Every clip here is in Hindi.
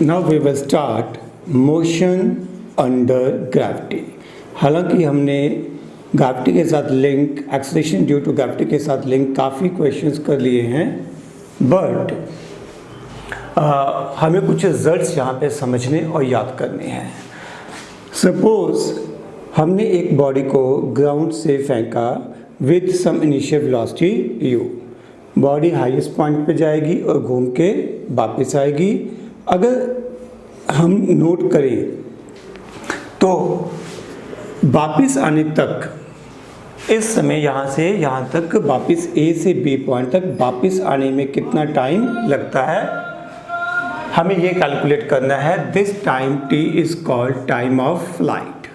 Now we will start motion under gravity. हालांकि हमने ग्रेविटी के साथ link, acceleration due to gravity के साथ लिंक काफ़ी क्वेश्चंस कर लिए हैं, बट हमें कुछ रिजल्ट्स यहाँ पे समझने और याद करने हैं। सपोज हमने एक बॉडी को ग्राउंड से फेंका with some initial velocity u। Body highest point पे जाएगी और घूम के वापस आएगी। अगर हम नोट करें तो वापस आने तक, इस समय यहाँ से यहाँ तक वापस A से B पॉइंट तक वापस आने में कितना टाइम लगता है, हमें ये कैलकुलेट करना है। This time t is called time of flight.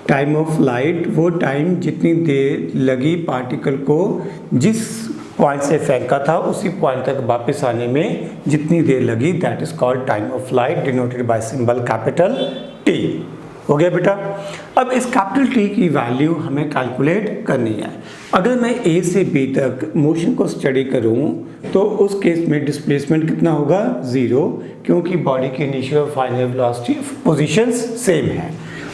Time of flight वो टाइम जितनी देर लगी पार्टिकल को जिस पॉइंट से फेंका था उसी पॉइंट तक वापस आने में जितनी देर लगी, that is called time of flight, denoted by symbol capital T। हो गया बेटा। अब इस कैपिटल T की वैल्यू हमें कैलकुलेट करनी है। अगर मैं A से B तक मोशन को स्टडी करूं तो उस केस में डिस्प्लेसमेंट कितना होगा, 0, क्योंकि बॉडी की इनिशियल और फाइनल वेलोसिटी पोजीशंस सेम है।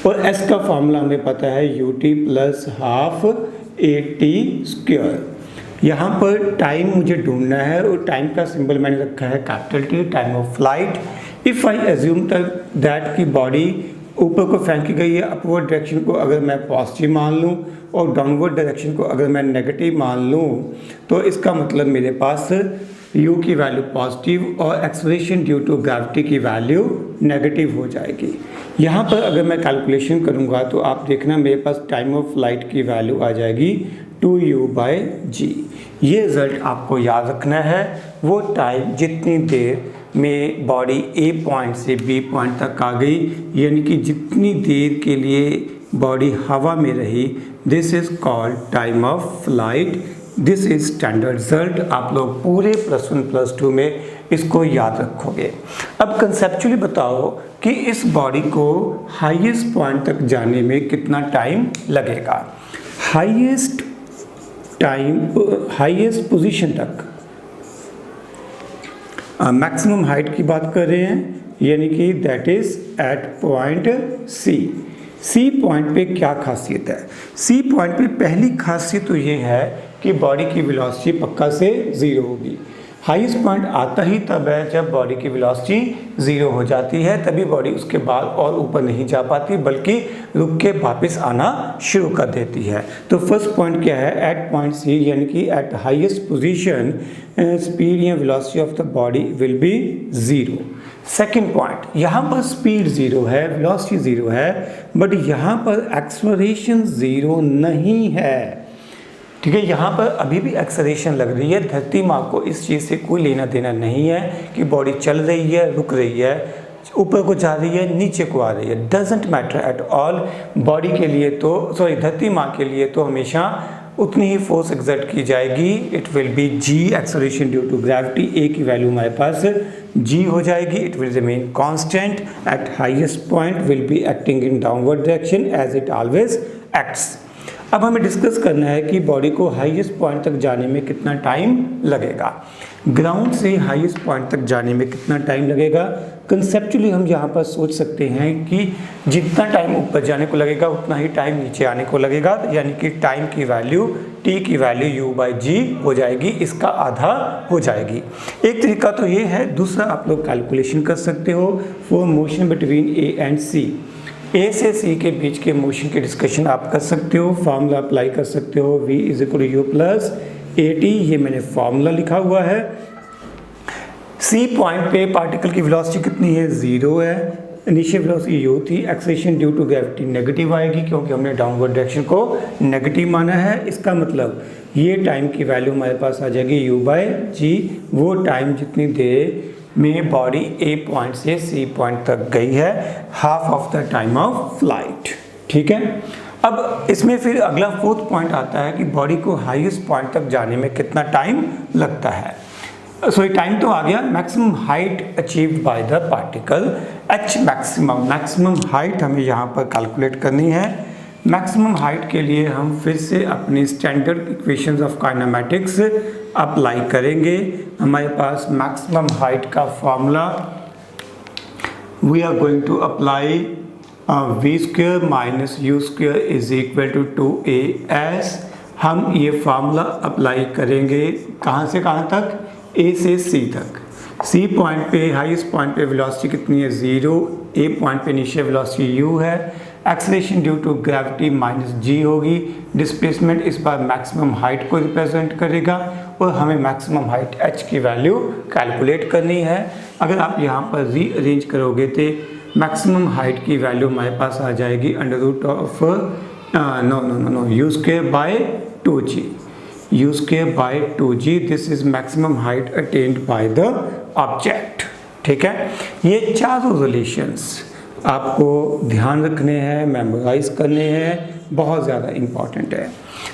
और S का फॉर्मूला हमें पता है ut प्लस हाफ at²। यहाँ पर टाइम मुझे ढूंढना है और टाइम का सिंबल मैंने रखा है capital T, time of flight. If I assume तक दैट की बॉडी ऊपर को फेंकी गई है, अपवर्ड डायरेक्शन को अगर मैं पॉजिटिव मान लूँ और डाउनवर्ड डायरेक्शन को अगर मैं नेगेटिव मान लूँ, तो इसका मतलब मेरे पास u की वैल्यू पॉजिटिव और एक्सेलरेशन ड्यू टू ग्रेविटी की वैल्यू नेगेटिव हो जाएगी। यहाँ पर अगर मैं कैलकुलेशन करूँगा तो आप देखना मेरे पास टाइम ऑफ फ्लाइट की वैल्यू आ जाएगी 2u/g। ये रिजल्ट आपको याद रखना है। वो टाइम जितनी देर में बॉडी A पॉइंट से B पॉइंट तक आ गई, यानी कि जितनी देर के लिए बॉडी हवा में रही, this is called time of flight. This is standard result. आप लोग पूरे +1 +2 में इसको याद रखोगे। अब कंसेप्चुअली बताओ कि इस बॉडी को हाईएस्ट पॉइंट तक जाने में कितना टाइम लगेगा। हाईएस्ट टाइम, हाईएस्ट पोजीशन तक, मैक्सिमम हाइट की बात कर रहे हैं, यानी कि that is at point C। C point पे क्या खासियत है? C पॉइंट पे पहली खासियत तो ये है कि बॉडी की वेलोसिटी पक्का से 0 होगी। हाईएस्ट पॉइंट आता ही तब है जब बॉडी की वेलोसिटी 0 हो जाती है, तभी बॉडी उसके बाद और ऊपर नहीं जा पाती बल्कि रुक के वापस आना शुरू कर देती है। तो फर्स्ट पॉइंट क्या है, एट पॉइंट C, यानी कि एट हाईएस्ट पोजीशन स्पीड या velocity of the body will be 0। Second point, यहाँ पर स्पीड 0 है, वेलोसिटी 0 है, बट यहाँ पर एक्सेलरेशन 0 नहीं है। ठीक है, यहाँ पर अभी भी एक्सेलरेशन लग रही है। धरती माँ को इस चीज़ से कोई लेना देना नहीं है कि बॉडी चल रही है, रुक रही है, ऊपर को जा रही है, नीचे को आ रही है, doesn't matter at all. Body के लिए तो धरती माँ के लिए तो हमेशा उतनी ही फोर्स एक्सर्ट की जाएगी। It will be g, acceleration due to gravity. A की वैल्यू हमारे पास g हो जाएगी। It will remain constant at highest point, will be acting in downward direction as it always acts. अब हमें डिस्कस करना है कि बॉडी को हाईएस्ट पॉइंट तक जाने में कितना टाइम लगेगा। ग्राउंड से हाईएस्ट पॉइंट तक जाने में कितना टाइम लगेगा। कंसेप्चुअली हम यहाँ पर सोच सकते हैं कि जितना टाइम ऊपर जाने को लगेगा उतना ही टाइम नीचे आने को लगेगा, यानी कि टाइम की वैल्यू, T की वैल्यू u/g हो जाएगी, इसका आधा हो जाएगी। एक तरीका तो ये है। दूसरा आप लोग कैलकुलेशन कर सकते हो for motion between A and C। A से C के बीच के मोशन की डिस्कशन आप कर सकते हो, फार्मूला अप्लाई कर सकते हो, v = u + at। ये मैंने फार्मूला लिखा हुआ है। C पॉइंट पे पार्टिकल की वेलोसिटी कितनी है, 0 है। इनिशियल वेलोसिटी u थी, acceleration due to gravity negative आएगी क्योंकि हमने डाउनवर्ड डायरेक्शन को नेगेटिव माना है। इसका मतलब ये टाइम की वैल्यू हमारे पास आ जाएगी u/g, वो टाइम जितनी देर में बॉडी A पॉइंट से C पॉइंट तक गई है, half of the time of flight. ठीक है। अब इसमें फिर अगला फोर्थ पॉइंट आता है कि बॉडी को हाईएस्ट पॉइंट तक जाने में कितना टाइम लगता है। सो टाइम तो आ गया। Maximum height achieved by the particle, h maximum. Maximum height हमें यहाँ पर कैलकुलेट करनी है। मैक्सिमम हाइट के लिए हम फिर से अपनी standard equations of kinematics apply करेंगे। हमारे पास मैक्सिमम हाइट का formula we are going to apply v square minus u square is equal to 2as। हम ये फार्मूला अप्लाई करेंगे कहाँ से कहाँ तक, ए से सी तक। सी पॉइंट पे, हाईएस्ट पॉइंट पे वेलोसिटी कितनी है 0, ए पॉइंट पे नीचे वेलोसिटी u है, acceleration due to gravity minus g होगी, डिस्प्लेसमेंट इस बार मैक्सिमम हाइट को रिप्रेजेंट करेगा और हमें मैक्सिमम हाइट h की वैल्यू कैलकुलेट करनी है। अगर आप यहाँ पर रीअरेंज करोगे तो मैक्सिमम हाइट की वैल्यू हमारे पास आ जाएगी under root of u square by 2g, u square by 2g, this is maximum height attained by the object. ठीक है, ये चारों रिलेशंस आपको ध्यान रखने हैं, मेमोराइज करने हैं, बहुत ज़्यादा इम्पॉर्टेंट है।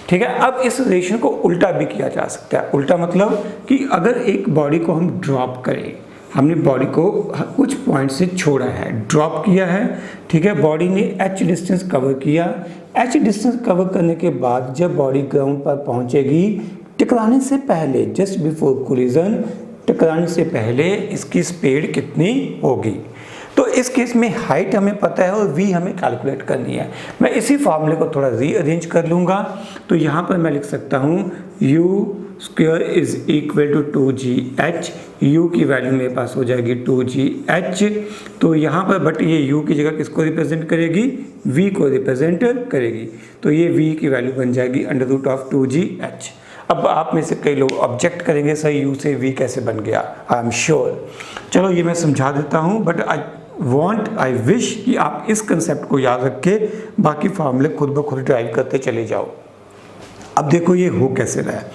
ठीक है, अब इस रिलेशन को उल्टा भी किया जा सकता है। उल्टा मतलब कि अगर एक बॉडी को हम ड्रॉप करें, हमने बॉडी को कुछ पॉइंट से छोड़ा है, ड्रॉप किया है, ठीक है, बॉडी ने h डिस्टेंस कवर किया, h डिस्टेंस कवर करने के बाद जब बॉडी ग्राउंड पर पहुंचेगी, टकराने से पहले, जस्ट बिफोर कोलिजन, टकराने से पहले इसकी स्पीड कितनी होगी। तो इस केस में हाइट हमें पता है और v हमें कैलकुलेट करनी है। मैं इसी फार्मूले को थोड़ा रीअरेंज कर लूँगा, तो यहाँ पर मैं लिख सकता हूँ u square is equal to 2gh, u की वैल्यू मेरे पास हो जाएगी 2gh। तो यहाँ पर बट ये u की जगह किसको रिप्रेजेंट करेगी, v को रिप्रेजेंट करेगी, तो ये v की वैल्यू बन जाएगी अंडर रूट ऑफ 2gh। अब आप में से कई लोग ऑब्जेक्ट करेंगे, सर u से v कैसे बन गया, आई एम श्योर। चलो ये मैं समझा देता हूँ, बट आई विश कि आप इस कंसेप्ट को याद रख के बाकी फार्मूले खुद ब खुद ड्राइव करते चले जाओ। अब देखो ये हो कैसे रहा है,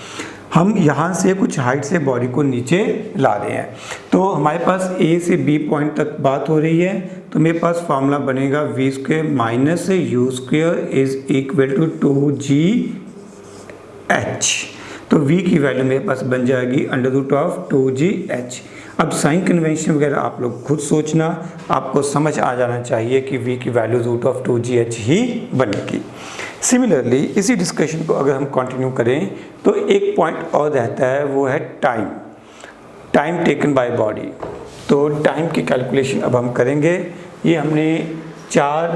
हम यहाँ से कुछ हाइट से बॉडी को नीचे ला रहे हैं, तो हमारे पास A से B पॉइंट तक बात हो रही है, तो मेरे पास फार्मूला बनेगा v square minus u square is equal to 2gh। तो v की वैल्यू मेरे पास बन जाएगी अंडर रूट ऑफ 2gh। अब साइन कन्वेंशन वगैरह आप लोग खुद सोचना, आपको समझ आ जाना चाहिए कि v की वैल्यू रूट ऑफ 2gh ही बनेगी। सिमिलरली इसी डिस्कशन को अगर हम कंटिन्यू करें तो एक पॉइंट और रहता है, वो है टाइम टेकन बाय बॉडी। तो टाइम की कैलकुलेशन अब हम करेंगे। ये हमने 4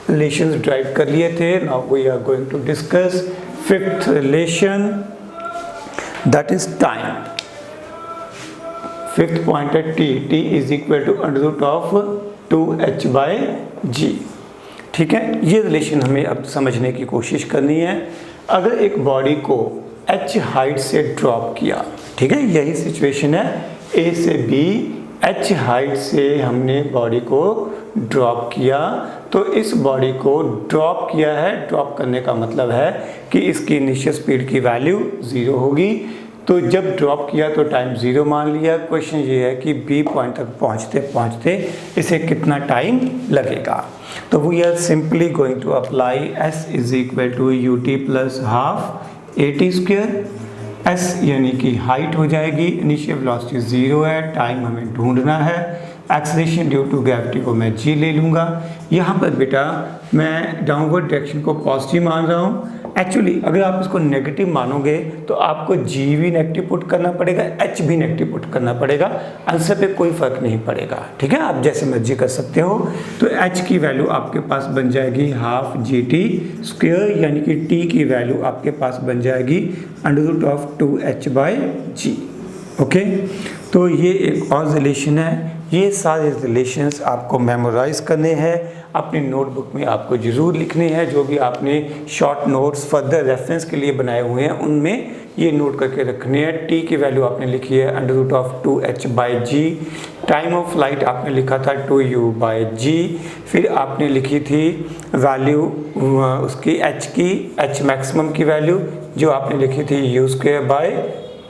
रिलेशंस ड्राइव कर लिए थे, now we are going to discuss 5th relation, that is time. 5th point है t is equal to under root of 2h by g। ठीक है, ये रिलेशन हमें अब समझने की कोशिश करनी है। अगर एक बॉडी को h हाइट से ड्रॉप किया, ठीक है, यही सिचुएशन है, a से b h हाइट से हमने बॉडी को ड्रॉप किया, तो इस बॉडी को ड्रॉप किया है, ड्रॉप करने का मतलब है कि इसकी इनिशियल स्पीड की वैल्यू 0 होगी। तो जब ड्रॉप किया तो टाइम 0 मान लिया। क्वेश्चन ये है कि बी पॉइंट तक पहुंचते पहुंचते इसे कितना टाइम लगेगा। तो we are simply going to apply s is equal to ut plus half at square. s यानी कि हाइट हो जाएगी, इनिशियल वेलोसिटी 0 है, टाइम हमें ढूंढना है, एक्सेलरेशन ड्यू टू ग्रेविटी को मैं g ले लूँगा। यहाँ पर बेटा मैं डाउनवर्ड डायरेक्शन को पॉजिटिव मान रहा हूँ। एक्चुअली अगर आप इसको नेगेटिव मानोगे तो आपको g भी नेगेटिव पुट करना पड़ेगा, h भी नेगेटिव पुट करना पड़ेगा, आंसर पे कोई फर्क नहीं पड़ेगा। ठीक है, आप जैसे मर्जी कर सकते हो। तो h की वैल्यू आपके पास बन जाएगी हाफ gt स्क्वायर, यानी कि t की वैल्यू आपके पास बन जाएगी under root of 2h by g। Okay, तो ये एक और रिलेशन है। ये सारे रिलेशंस आपको मेमोराइज करने हैं, अपनी नोटबुक में आपको ज़रूर लिखने हैं। जो भी आपने शॉर्ट नोट्स फर्दर रेफरेंस के लिए बनाए हुए हैं उनमें ये नोट करके रखने हैं। टी की वैल्यू आपने लिखी है under root of 2h by g. Time of flight आपने लिखा था 2u बाई जी। फिर आपने लिखी थी वैल्यू उसकी h की, h मैक्सिमम की वैल्यू जो आपने लिखी थी u स्क्वायर बाई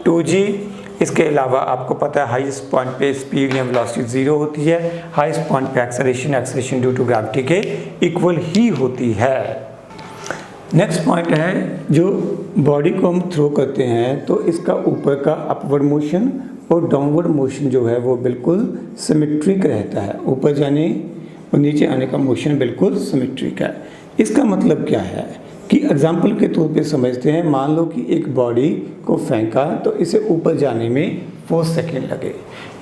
2g। इसके अलावा आपको पता है हाईएस्ट पॉइंट पे स्पीड या वेलोसिटी 0 होती है, हाईएस्ट पॉइंट पे एक्सेलरेशन ड्यू टू ग्रेविटी के इक्वल ही होती है। नेक्स्ट पॉइंट है, जो बॉडी को हम थ्रो करते हैं तो इसका ऊपर का अपवर्ड मोशन और डाउनवर्ड मोशन जो है वो बिल्कुल सिमेट्रिक रहता है। ऊपर जाने और नीचे आने का मोशन बिल्कुल सिमेट्रिक है। इसका मतलब क्या है कि एग्जाम्पल के तौर पे समझते हैं। मान लो कि एक बॉडी को फेंका तो इसे ऊपर जाने में 4 सेकेंड लगे।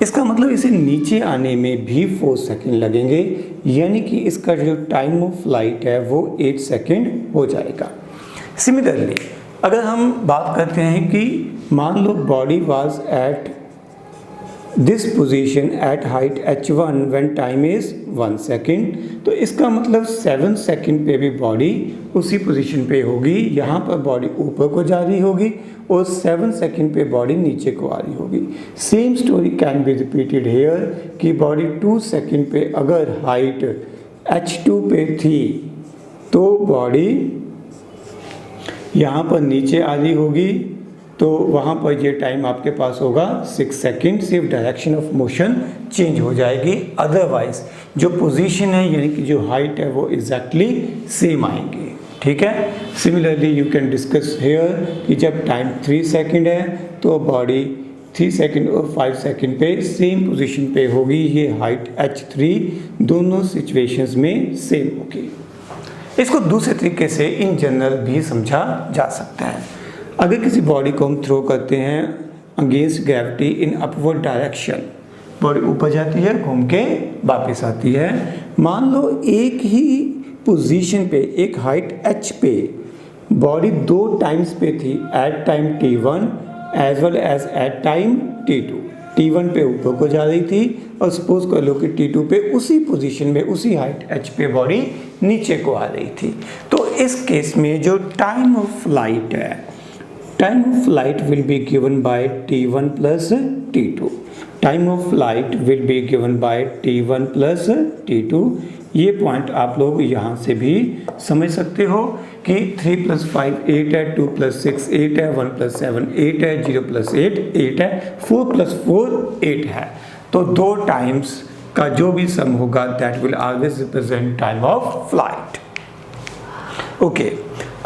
इसका मतलब इसे नीचे आने में भी 4 सेकेंड लगेंगे, यानी कि इसका जो टाइम ऑफ फ्लाइट है वो 8 सेकेंड हो जाएगा। सिमिलरली अगर हम बात करते हैं कि मान लो body was at this position at height h1 when time is 1 second, तो इसका मतलब 7 सेकेंड पे भी बॉडी उसी पोजीशन पे होगी। यहाँ पर बॉडी ऊपर को जा रही होगी और 7 सेकेंड पे बॉडी नीचे को आ रही होगी। Same story can be repeated here कि बॉडी 2 सेकेंड पे अगर हाइट h2 पे थी तो बॉडी यहाँ पर नीचे आ रही होगी, तो वहाँ पर ये टाइम आपके पास होगा 6 सेकेंड। सिर्फ डायरेक्शन ऑफ मोशन चेंज हो जाएगी, अदरवाइज जो पोजीशन है यानी कि जो हाइट है वो एग्जैक्टली सेम आएंगी। ठीक है। Similarly you can discuss hair कि जब टाइम 3 सेकेंड है तो बॉडी 3 सेकेंड और 5 सेकेंड पे सेम पोजीशन पे होगी। ये हाइट h3 दोनों सिचुएशंस में सेम होगी। इसको दूसरे तरीके से इन जनरल भी समझा जा सकता है। अगर किसी बॉडी को हम थ्रो करते हैं against gravity in upward direction, body ऊपर जाती है घूम के वापस आती है। मान लो एक ही पोजीशन पे एक हाइट h पे बॉडी 2 टाइम्स पे थी, at time t1 as well as at time t2। t1 पे ऊपर को जा रही थी और सपोज कर लो कि t2 पे उसी पोजीशन में उसी हाइट h पे बॉडी नीचे को आ रही थी। तो इस केस में जो टाइम ऑफ फ्लाइट है, time of flight will be given by t1 plus t2। Time of flight will be given by t1 plus t2। ये पॉइंट आप लोग यहाँ से भी समझ सकते हो कि 3 + 5 8 है, 2 + 6 8 है, 1 + 7 8 है, 0 + 8 8 है, 4 + 4 8 है। तो 2 टाइम्स का जो भी सम होगा that will always represent time of flight. Okay,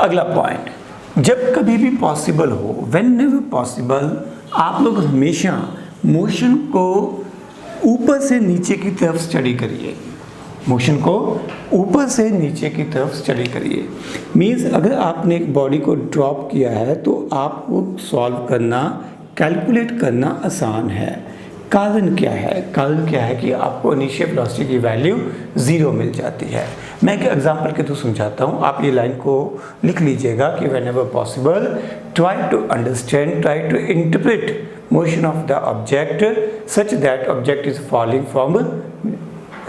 अगला पॉइंट, जब कभी भी पॉसिबल हो, व्हेनेवर पॉसिबल, आप लोग हमेशा मोशन को ऊपर से नीचे की तरफ स्टडी करिए। मोशन को ऊपर से नीचे की तरफ स्टडी करिए। मीन्स अगर आपने एक बॉडी को ड्रॉप किया है तो आपको सॉल्व करना, कैलकुलेट करना आसान है। कारण क्या है? कारण क्या है कि आपको इनिशियल वेलोसिटी की वैल्यू 0 मिल जाती है। मैं एक एग्जांपल के थ्रू समझाता हूँ, आप ये लाइन को लिख लीजिएगा कि whenever possible try to understand, try to interpret motion of the object such that object is falling from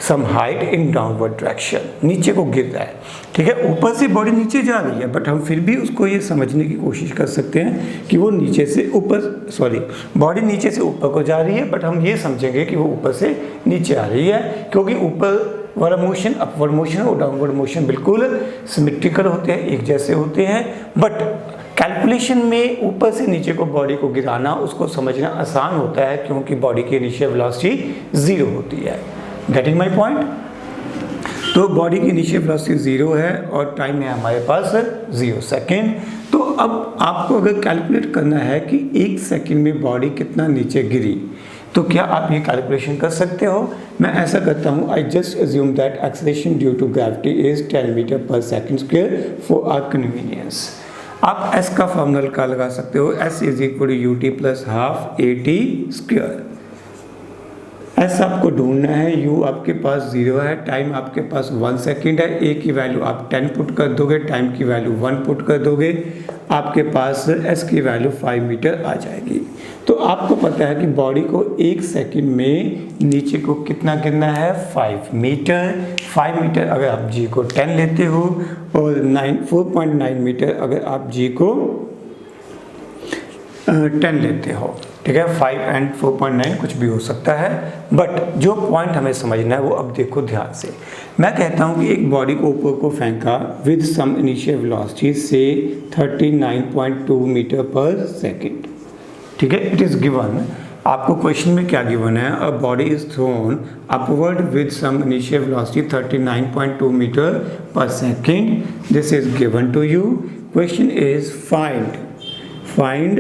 some height in downward direction. नीचे को गिर रहा है, ठीक है, ऊपर से बॉडी नीचे जा रही है, बट हम फिर भी उसको ये समझने की कोशिश कर सकते हैं कि वो नीचे से ऊपर, सॉरी, बॉडी नीचे से ऊपर को जा रही है, बट हम ये समझेंगे कि वो ऊपर से नीचे आ रही है, क्योंकि ऊपर वाला मोशन, अपवर्ड मोशन और डाउनवर्ड मोशन बिल्कुल सिमेट्रिकल होते हैं, एक जैसे होते हैं। बट कैलकुलेशन में ऊपर से नीचे को बॉडी को गिराना, उसको समझना आसान होता है, क्योंकि बॉडी की इनिशियल वेलोसिटी 0 होती है। Getting my point? तो बॉडी की इनिशियल वेलोसिटी 0 है और टाइम है हमारे पास 0 सेकेंड। तो अब आपको अगर कैलकुलेट करना है कि 1 सेकेंड में बॉडी कितना नीचे गिरी, तो क्या आप ये कैलकुलेशन कर सकते हो? मैं ऐसा करता हूँ, I just assume that acceleration due to gravity is 10 metre per second square for our convenience. आप s का फॉर्मूला का लगा सकते हो, s = ut + ½ at²। s आपको ढूंढना है, u आपके पास 0 है, टाइम आपके पास 1 सेकेंड है, a की वैल्यू आप 10 पुट कर दोगे, टाइम की वैल्यू 1 पुट कर दोगे, आपके पास s की वैल्यू 5 मीटर आ जाएगी। तो आपको पता है कि बॉडी को 1 सेकेंड में नीचे को कितना गिरना है? 5 मीटर। 5 मीटर अगर आप g को 10 लेते हो और 4.9 मीटर अगर आप g को 10 लेते हो, ठीक है, 5 and 4.9 कुछ भी हो सकता है, बट जो पॉइंट हमें समझना है वो अब देखो ध्यान से। मैं कहता हूँ कि एक बॉडी को ऊपर को फेंका विद सम इनिशियल वेलोसिटी से 39.2 मीटर पर सेकेंड, ठीक है, इट इज़ गिवन। आपको क्वेश्चन में क्या गिवन है? A body is thrown upward with some initial velocity 39.2 metre per second, this is given to you. Question is find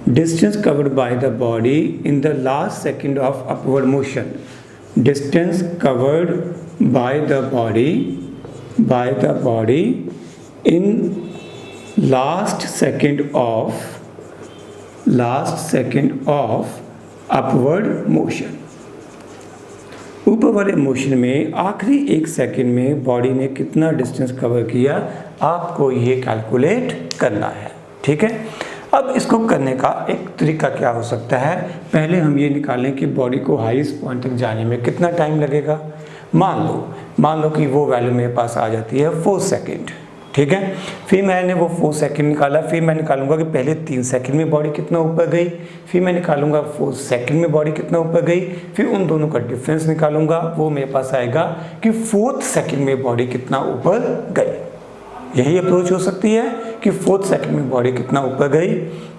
distance covered by the body in the last second of upward motion. Distance covered by the body in last second of upward motion. ऊपर वाले मोशन में आखिरी 1 सेकंड में बॉडी ने कितना डिस्टेंस कवर किया, आपको ये कैलकुलेट करना है। ठीक है, अब इसको करने का एक तरीका क्या हो सकता है, पहले हम ये निकालें कि बॉडी को हाईएस्ट पॉइंट तक जाने में कितना टाइम लगेगा। मान लो कि वो वैल्यू मेरे पास आ जाती है 4 सेकेंड। ठीक है, फिर मैंने वो 4 सेकेंड निकाला, फिर मैं निकालूंगा कि पहले 3 सेकेंड में बॉडी कितना ऊपर गई, फिर मैं निकालूंगा 4 सेकेंड में बॉडी कितना ऊपर गई, फिर उन दोनों का डिफरेंस निकालूंगा, वो मेरे पास आएगा कि 4th सेकेंड में बॉडी कितना ऊपर गई। यही अप्रोच हो सकती है कि 4th सेकेंड में बॉडी कितना ऊपर गई।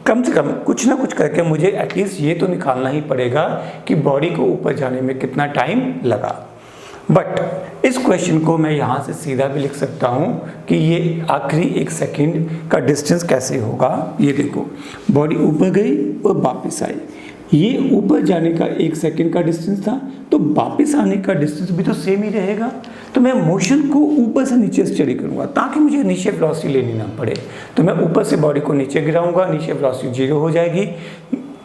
कम से कम कुछ ना कुछ करके मुझे एटलीस्ट ये तो निकालना ही पड़ेगा कि बॉडी को ऊपर जाने में कितना टाइम लगा। बट इस क्वेश्चन को मैं यहाँ से सीधा भी लिख सकता हूँ कि ये आखिरी 1 सेकेंड का डिस्टेंस कैसे होगा। ये देखो, बॉडी ऊपर गई और वापस आई, ये ऊपर जाने का 1 सेकेंड का डिस्टेंस था, तो वापस आने का डिस्टेंस भी तो सेम ही रहेगा। तो मैं मोशन को ऊपर से नीचे स्टडी करूँगा ताकि मुझे नीचे वेलोसिटी लेनी ना पड़े। तो मैं ऊपर से बॉडी को नीचे गिराऊंगा, नीचे वेलोसिटी 0 हो जाएगी।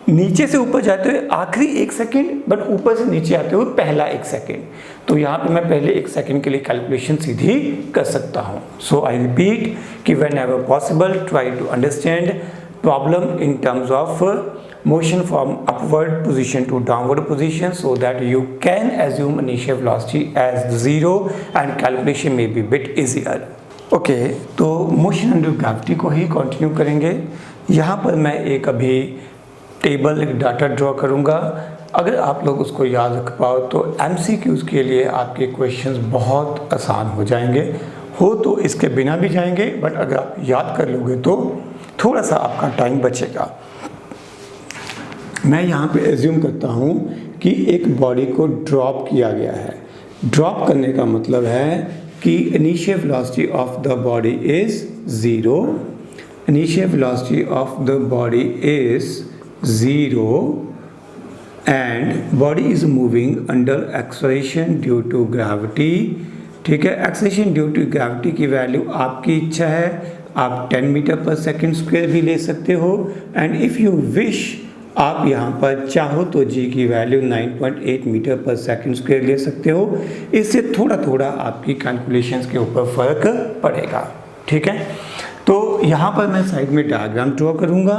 नीचे से ऊपर जाते हुए आखिरी 1 सेकेंड, बट ऊपर से नीचे आते हुए पहला 1 सेकेंड। तो यहाँ पे मैं पहले 1 सेकेंड के लिए कैलकुलेशन सीधी कर सकता हूँ। सो आई रिपीट कि whenever possible try to understand problem in terms of motion from upward position to downward position so that you can assume initial velocity as 0 and calculation may be bit easier. Okay, तो मोशन अंडर ग्रेविटी को ही कंटिन्यू करेंगे। यहाँ पर मैं एक अभी टेबल, एक डाटा ड्रॉ करूँगा। अगर आप लोग उसको याद रख पाओ तो MCQs के लिए आपके क्वेश्चंस बहुत आसान हो जाएंगे। हो तो इसके बिना भी जाएंगे, बट अगर आप याद कर लोगे तो थोड़ा सा आपका टाइम बचेगा। मैं यहाँ पे एज्यूम करता हूँ कि एक बॉडी को ड्रॉप किया गया है। ड्रॉप करने का मतलब है कि initial velocity of the body is 0, initial velocity of the body is 0 and body is moving under acceleration due to gravity. ठीक है, एक्सेलरेशन ड्यू टू ग्रेविटी की वैल्यू आपकी इच्छा है, आप 10 मीटर पर सेकेंड स्क्वायर भी ले सकते हो, एंड इफ़ यू विश आप यहाँ पर चाहो तो जी की value 9.8 metre per second square ले सकते हो। इससे थोड़ा थोड़ा आपकी कैलकुलेशंस के ऊपर फ़र्क पड़ेगा। ठीक है, तो यहाँ पर मैं साइड में डायग्राम ड्रॉ करूँगा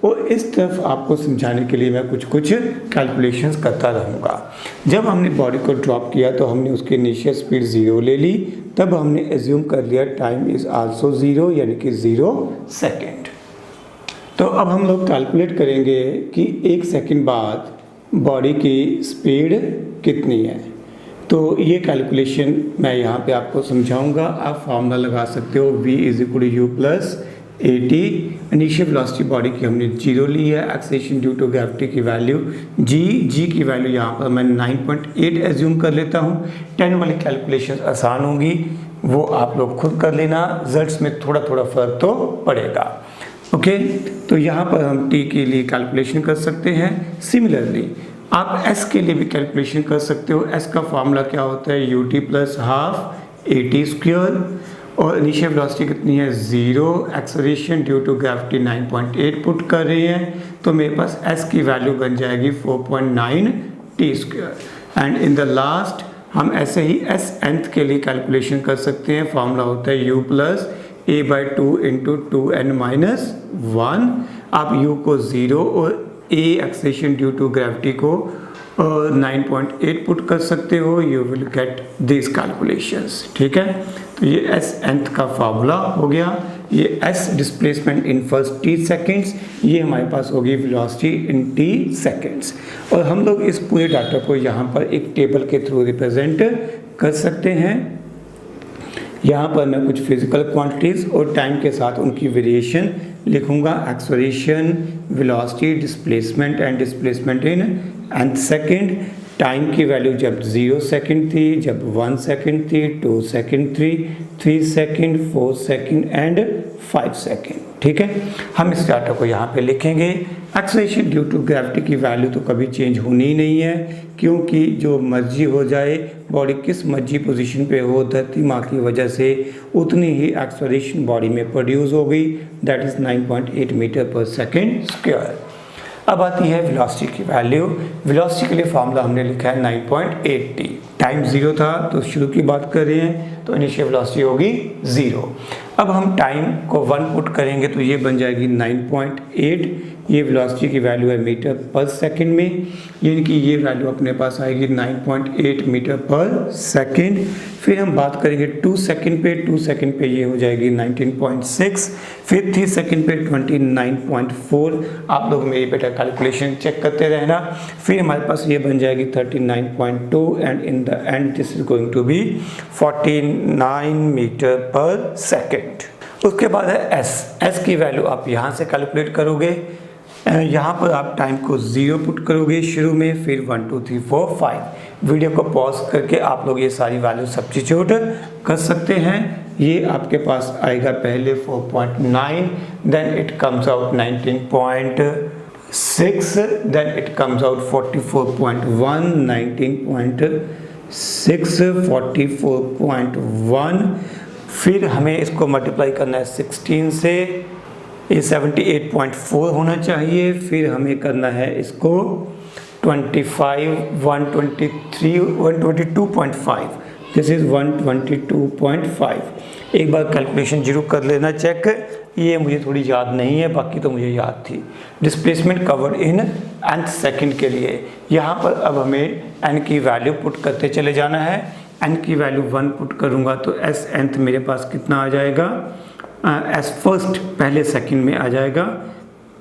और इस तरफ आपको समझाने के लिए मैं कुछ कैलकुलेशंस करता रहूँगा। जब हमने बॉडी को ड्रॉप किया तो हमने उसकी इनिशियल स्पीड 0 ले ली, तब हमने एज्यूम कर लिया टाइम इज़ आल्सो 0 यानी कि 0 सेकेंड। तो अब हम लोग कैलकुलेट करेंगे कि 1 सेकंड बाद बॉडी की स्पीड कितनी है। तो ये कैलकुलेशन मैं यहाँ पे आपको समझाऊंगा। आप फार्मूला लगा सकते हो V = U + AT। Initial velocity body की हमने 0 ली है, एक्सेलरेशन ड्यू टू ग्रेविटी की वैल्यू G की वैल्यू यहाँ पर मैं 9.8 एज्यूम कर लेता हूँ। 10 वाली कैलकुलेशन आसान होंगी, वो आप लोग खुद कर लेना, रिजल्ट्स में थोड़ा थोड़ा फ़र्क तो पड़ेगा। ओके, तो यहाँ पर हम T के लिए कैलकुलेशन कर सकते हैं। सिमिलरली आप S के लिए भी कैलकुलेशन कर सकते हो। S का फॉर्मूला क्या होता है, UT + ½ AT²। और इनिशियल वेलोसिटी कितनी है, 0, acceleration due to gravity 9.8 put कर रहे हैं, तो मेरे पास S की वैल्यू बन जाएगी 4.9 T²। And in the last हम ऐसे ही Snth के लिए कैलकुलेशन कर सकते हैं। फॉर्मूला होता है U + A/2 × 2n-1। आप U को 0 और A acceleration due to gravity को 9.8 पुट कर सकते हो। You will get this calculations. ठीक है, तो ये Snth का फार्मूला हो गया। ये S displacement in first t seconds, ये हमारे पास होगी वेलोसिटी इन t सेकेंड्स। और हम लोग इस पूरे डाटा को यहाँ पर एक टेबल के थ्रू रिप्रेजेंट कर सकते हैं। यहाँ पर मैं कुछ फिजिकल क्वांटिटीज़ और टाइम के साथ उनकी वेरिएशन लिखूँगा। Acceleration, velocity, displacement and displacement in nth second. Time की वैल्यू जब 0 सेकेंड थी, जब 1 सेकेंड थी, 2 सेकेंड थी, 3 सेकेंड, 4 सेकेंड एंड 5 सेकेंड। ठीक है, हम इस डाटा को यहाँ पे लिखेंगे। एक्सेलरेशन ड्यू टू ग्रेविटी की वैल्यू तो कभी चेंज होनी ही नहीं है, क्योंकि जो मर्जी हो जाए, बॉडी किस मर्जी पोजीशन पे हो, धरती माँ की वजह से उतनी ही एक्सेलरेशन बॉडी में प्रोड्यूस हो गई, that is 9.8 metre per second square. अब आती है वेलोसिटी की वैल्यू। वेलोसिटी के लिए फॉर्मूला हमने लिखा है 9.8t। टाइम 0 था तो शुरू की बात कर रहे हैं तो इनिशियल वेलोसिटी होगी 0। अब हम टाइम को 1 पुट करेंगे तो ये बन जाएगी 9.8। ये वेलोसिटी की वैल्यू है मीटर पर सेकंड में, यानी कि ये वैल्यू अपने पास आएगी 9.8 मीटर पर सेकंड। फिर हम बात करेंगे 2 सेकंड पे, 2 सेकंड पे ये हो जाएगी 19.6, फिर 3 सेकंड पे 29.4। आप लोग मेरी बेटा कैलकुलेशन चेक करते रहना। फिर हमारे पास ये बन जाएगी 39.2 and in the end this is going to be 49 meter per second. उसके बाद है एस की वैल्यू आप यहाँ से कैलकुलेट करोगे। यहाँ पर आप टाइम को 0 पुट करोगे शुरू में, फिर 1 2 3 4 5। वीडियो को पॉज करके आप लोग ये सारी वैल्यू सब्स्टिट्यूट कर सकते हैं। ये आपके पास आएगा पहले 4.9, then it comes out 19.6, then it comes out 44.1, 19.6, 44.1। फिर हमें इसको मल्टीप्लाई करना है 16 से, ये 78.4 होना चाहिए। फिर हमें करना है इसको 25, 123, 122.5, दिस इज़ 122.5। एक बार कैलकुलेशन जरूर कर लेना चेक, ये मुझे थोड़ी याद नहीं है, बाकी तो मुझे याद थी। Displacement covered in nth second के लिए यहाँ पर अब हमें n की वैल्यू पुट करते चले जाना है। n की वैल्यू 1 पुट करूँगा तो s nth मेरे पास कितना आ जाएगा, एस फर्स्ट पहले सेकंड में आ जाएगा,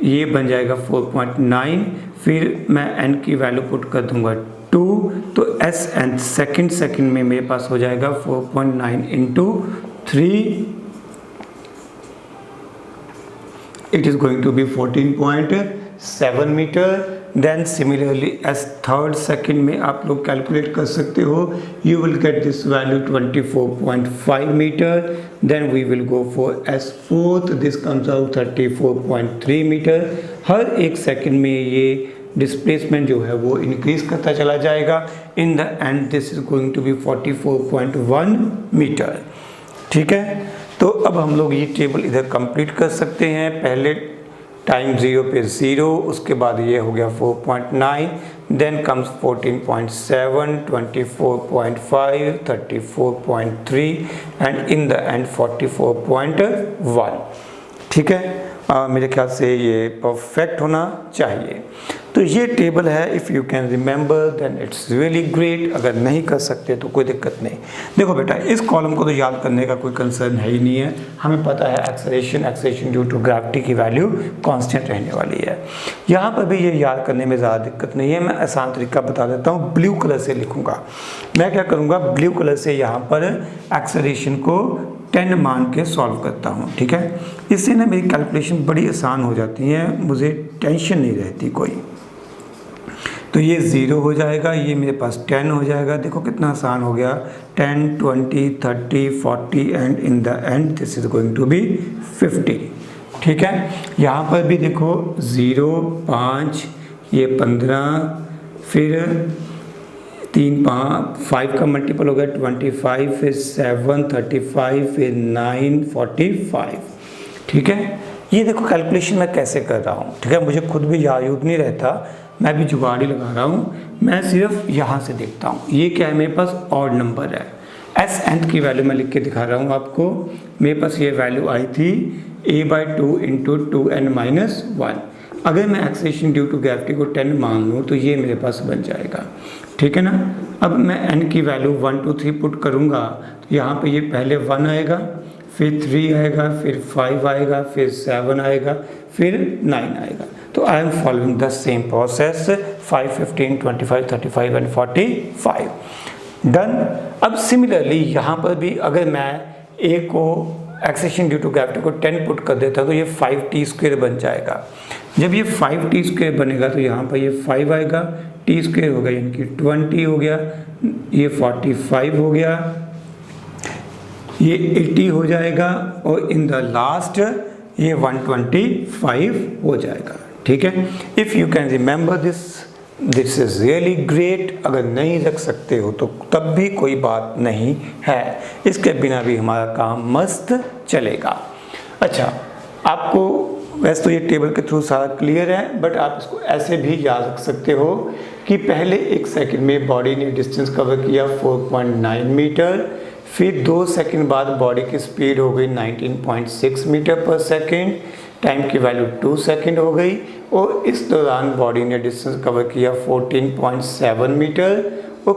ये बन जाएगा 4.9। फिर मैं n की वैल्यू पुट कर दूंगा 2 तो एस nth सेकंड में मेरे पास हो जाएगा 4.9 into 3, it is going to be 14.7 metre. Then similarly as third second में आप लोग कैलकुलेट कर सकते हो, you will get this value 24.5 metre. Then we will go for as fourth, this comes out 34.3 metre. हर एक सेकंड में ये डिस्प्लेसमेंट जो है वो इंक्रीज करता चला जाएगा। In the end this is going to be 44.1 meter. ठीक है, तो अब हम लोग ये टेबल इधर कंप्लीट कर सकते हैं। पहले टाइम 0 पे 0, उसके बाद ये हो गया 4.9, then comes 14.7, 24.5, 34.3 and in the end 44.1। ठीक है, मेरे ख्याल से ये परफेक्ट होना चाहिए। तो ये टेबल है, if you can remember then it's really great. अगर नहीं कर सकते तो कोई दिक्कत नहीं। देखो बेटा, इस कॉलम को तो याद करने का कोई कंसर्न है ही नहीं है, हमें पता है एक्सेलरेशन ड्यू टू ग्रेविटी की वैल्यू कांस्टेंट रहने वाली है। यहाँ पर भी ये याद करने में ज़्यादा दिक्कत नहीं है। मैं आसान तरीका बता देता हूँ, ब्लू कलर से लिखूँगा। मैं क्या करूँगा, ब्लू कलर से यहाँ पर एक्सेलरेशन को 10 मान के सॉल्व करता हूँ। ठीक है, इससे ना मेरी कैलकुलेशन बड़ी आसान हो जाती है, मुझे टेंशन नहीं रहती कोई। तो ये 0 हो जाएगा, ये मेरे पास 10 हो जाएगा। देखो कितना आसान हो गया, 10, 20, 30, 40 and in the end this is going to be 50। ठीक है, यहाँ पर भी देखो 0, 5, ये 15, फिर 3, 5 का मल्टीपल हो गया 25, फिर 7, 35, फिर 9, 45। ठीक है, ये देखो कैलकुलेशन मैं कैसे कर रहा हूँ। ठीक है, मुझे खुद भी याद नहीं रहता, मैं भी जुगाड़ ही लगा रहा हूँ। मैं सिर्फ यहाँ से देखता हूँ, ये क्या है, मेरे पास ऑड नंबर है। एस nth की वैल्यू मैं लिख के दिखा रहा हूँ आपको। मेरे पास ये वैल्यू आई थी a/2 इंटू 2n-1। अगर मैं एक्सेलरेशन ड्यू टू ग्रेविटी को 10 मान लूँ तो ये मेरे पास बन जाएगा। ठीक है ना, अब मैं n की वैल्यू 1 2 3 पुट करूँगा तो यहाँ पे ये पहले 1 आएगा, फिर 3 आएगा, फिर 5 आएगा, फिर 7 आएगा, फिर 9 आएगा। तो I am following the same process, 5, 15, 25, 35 and 45 done. अब सिमिलरली यहाँ पर भी अगर मैं a को एक्सेलरेशन ड्यू टू ग्रेविटी को 10 पुट कर देता तो ये 5t² बन जाएगा। जब ये 5t² बनेगा तो यहाँ पर ये 5 आएगा, t² हो गया यानी कि 20 हो गया, ये 45 हो गया, ये 80 हो जाएगा और इन द लास्ट ये 125 हो जाएगा। ठीक है, if you can remember this is really great. अगर नहीं रख सकते हो तो तब भी कोई बात नहीं है, इसके बिना भी हमारा काम मस्त चलेगा। अच्छा, आपको वैसे तो ये टेबल के थ्रू सारा क्लियर है, बट आप इसको ऐसे भी याद रख सकते हो कि पहले 1 सेकंड में बॉडी ने डिस्टेंस कवर किया 4.9 मीटर, फिर 2 सेकंड बाद बॉडी की स्पीड हो गई 19.6 मीटर पर सेकंड, टाइम की वैल्यू 2 सेकंड हो गई, और इस दौरान बॉडी ने डिस्टेंस कवर किया 14.7 मीटर, और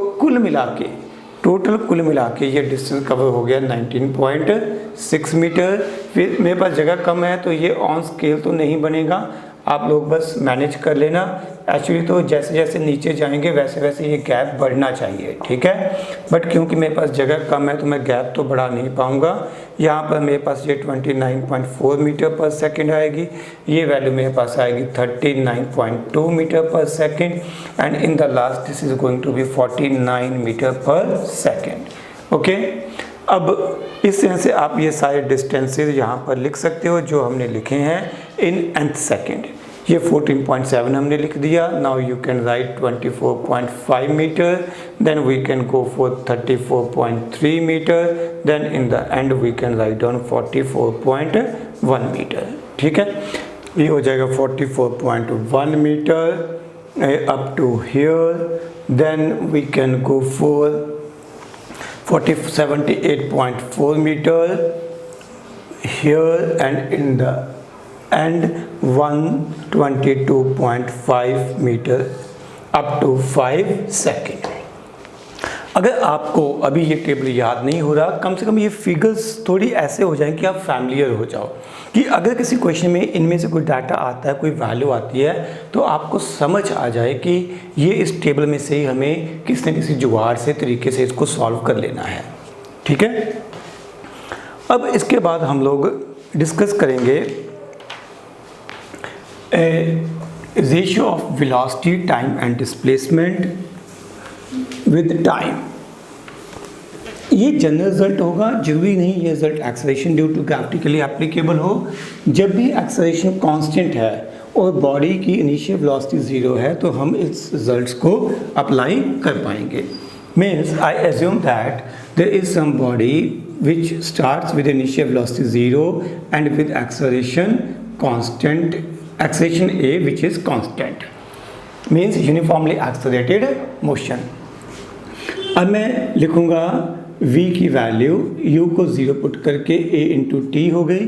टोटल कुल मिला के ये डिस्टेंस कवर हो गया 19.6 मीटर। फिर मेरे पास जगह कम है तो ये ऑन स्केल तो नहीं बनेगा, आप लोग बस मैनेज कर लेना। एक्चुअली तो जैसे जैसे नीचे जाएंगे वैसे वैसे ये गैप बढ़ना चाहिए, ठीक है, बट क्योंकि मेरे पास जगह कम है तो मैं गैप तो बढ़ा नहीं पाऊंगा। यहाँ पर मेरे पास ये 29.4 मीटर पर सेकंड आएगी, ये वैल्यू मेरे पास आएगी 39.2 metre per second, and in the last this is going to be 49 meter per second. Okay, अब इस तरह से आप ये सारे डिस्टेंसेस यहाँ पर लिख सकते हो जो हमने लिखे हैं इन nth सेकेंड। ये 14.7 हमने लिख दिया। Now you can write 24.5 metre, then we can go for 34.3 meter, then in the end we can write down 44.1 meter. ठीक है, ये हो जाएगा 44.1 meter up to here, then we can go for 78.4 meter here, and in the end 122.5 meter up to 5 second। अगर आपको अभी ये टेबल याद नहीं हो रहा, कम से कम ये फिगर्स थोड़ी ऐसे हो जाएं कि आप फैमिलियर हो जाओ, कि अगर किसी क्वेश्चन में इनमें से कोई डाटा आता है, कोई वैल्यू आती है, तो आपको समझ आ जाए कि ये इस टेबल में से ही हमें किसी न किसी जुगाड़ से तरीके से इसको सॉल्व कर लेना है। ठीक है, अब इसके बाद हम लोग डिस्कस करेंगे ratio of velocity, time and displacement with time. ये जनरल रिजल्ट होगा, जरूरी नहीं ये result acceleration due to gravity applicable हो। जब भी एक्सेलरेशन कांस्टेंट है और बॉडी की इनिशियल वेलोसिटी 0 है तो हम इस रिजल्ट्स को अप्लाई कर पाएंगे। Means I assume that there is some body which starts with initial velocity 0 and with acceleration constant, acceleration a which is constant, means uniformly accelerated motion। अब मैं लिखूंगा v की वैल्यू, u को 0 पुट करके a इंटू टी हो गई,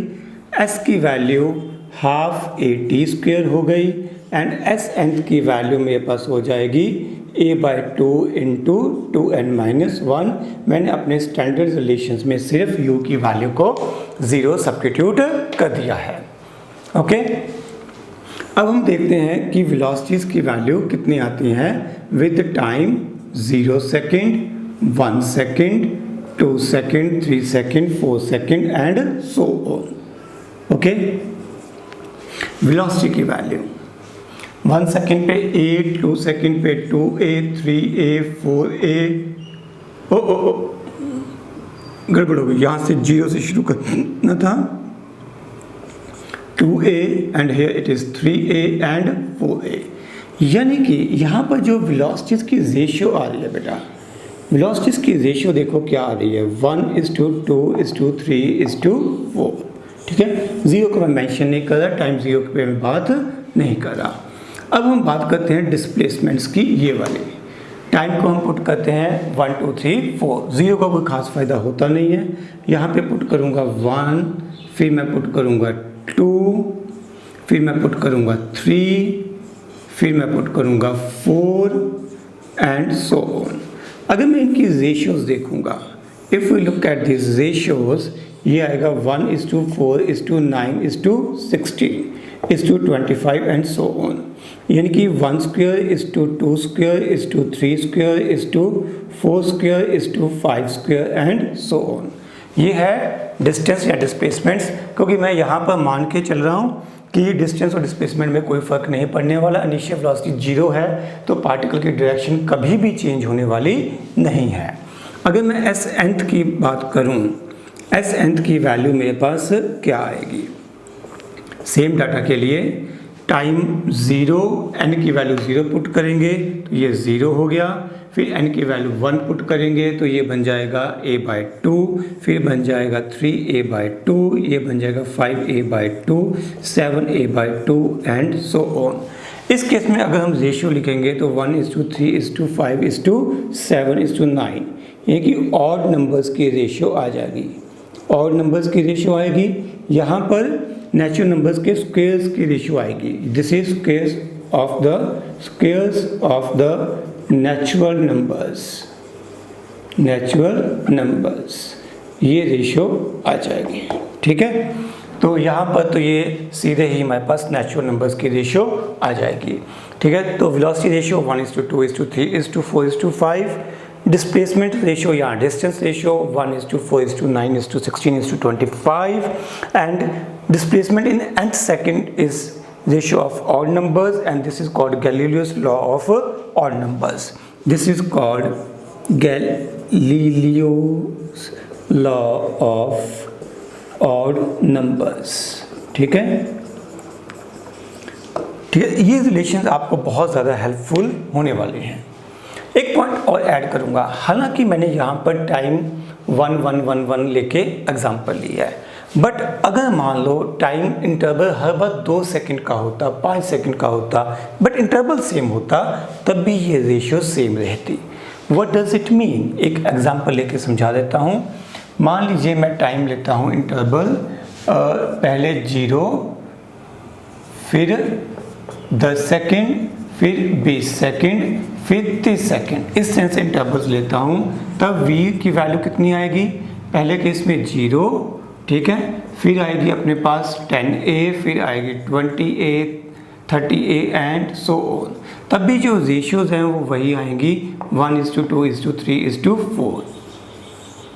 s की वैल्यू हाफ a² हो गई, एंड s nth की वैल्यू मेरे पास हो जाएगी a/2 इंटू 2n-1। मैंने अपने स्टैंडर्ड रिलेशंस में सिर्फ u की वैल्यू को 0 सब्स्टिट्यूट कर दिया है। ओके, अब हम देखते हैं कि वेलोसिटीज की वैल्यू कितनी आती हैं with time. 0 second, 1 second, 2 second, 3 second, 4 second and so on. Okay, velocity की वैल्यू 1 सेकेंड पे a, 2 सेकेंड पे 2a, 3a, 4a। ओ गड़बड़ हो गई, यहाँ से 0 से शुरू करना था, 2a and here it is 3a and 4a। यानी कि यहाँ पर जो वेलोसिटीज की रेशियो आ रही है बेटा, वेलोसिटीज की रेशियो देखो क्या आ रही है, 1:2:3:4। ठीक है, 0 को मैं मेंशन नहीं कर रहा, टाइम 0 पे मैं बात नहीं कर रहा। अब हम बात करते हैं डिस्प्लेसमेंट्स की, ये वाली टाइम को हम पुट करते हैं 1 2 3 4। 0 का कोई खास फ़ायदा होता नहीं है, यहाँ पे पुट करूँगा 1, फिर मैं पुट करूँगा 2, फिर मैं पुट करूँगा 3, फिर मैं पुट करूँगा 4 एंड सो ऑन। अगर मैं इनकी रेशियोज देखूँगा, if we look at this ratios, ये आएगा 1:4:9:16:25 एंड सो ऑन। यानी कि 1/2:2/3/4/5 एंड सो ऑन। ये है डिस्टेंस या डिस्प्लेसमेंट्स, क्योंकि मैं यहाँ पर मान के चल रहा हूँ कि डिस्टेंस और डिस्प्लेसमेंट में कोई फ़र्क नहीं पड़ने वाला। इनिशियल वेलोसिटी 0 है तो पार्टिकल की डायरेक्शन कभी भी चेंज होने वाली नहीं है। अगर मैं एस nth की बात करूँ, एस nth की वैल्यू मेरे पास क्या आएगी, सेम डाटा के लिए टाइम 0, n की वैल्यू 0 पुट करेंगे तो ये 0 हो गया, फिर n की वैल्यू 1 पुट करेंगे तो ये बन जाएगा a/2, फिर बन जाएगा 3a/2, ये बन जाएगा 5a/2, 7a/2 and so on. इस केस में अगर हम रेशियो लिखेंगे तो 1:3:5:7:9, यानी कि ऑड नंबर्स की रेशियो आ जाएगी। ऑड नंबर्स की रेशियो आएगी, यहाँ पर नेचुरल नंबर्स के स्क्वायर्स की रेशियो आएगी। This is squares of the natural numbers, ये रेशियो आ जाएगी। ठीक है, तो यहाँ पर तो ये सीधे ही हमारे पास नेचुरल नंबर्स की रेशियो आ जाएगी। ठीक है, तो वेलोसिटी रेशियो 1:2:3:4:5, डिस्प्लेसमेंट रेशियो या distance ratio 1:4:9:16:25, and displacement in nth second is ratio of odd numbers, and this is called Galileo's law of odd numbers. This is called Galileo's law of odd numbers. ठीक है, ये रिलेशंस आपको बहुत ज़्यादा हेल्पफुल होने वाले हैं। एक पॉइंट और ऐड करूंगा, हालांकि मैंने यहाँ पर टाइम 1:1:1:1 लेके एग्जांपल लिया है, बट अगर मान लो टाइम इंटरवल हर बार 2 सेकंड का होता, 5 सेकंड का होता, बट इंटरवल सेम होता, तब भी ये रेशियो सेम रहती। What does it mean? एक एग्जांपल लेके समझा देता हूँ। मान लीजिए मैं टाइम लेता हूँ इंटरवल पहले 0, फिर 10 सेकेंड, फिर 20 सेकेंड, फिर 30 सेकेंड, इस सेंस से इंटरवल्स लेता हूँ, तब v की वैल्यू कितनी आएगी? पहले केस में 0, ठीक है, फिर आएगी अपने पास 10a, फिर आएगी 20a, 30a and so on. तब भी जो रेशियोज हैं वो वही आएंगी 1:2:3:4।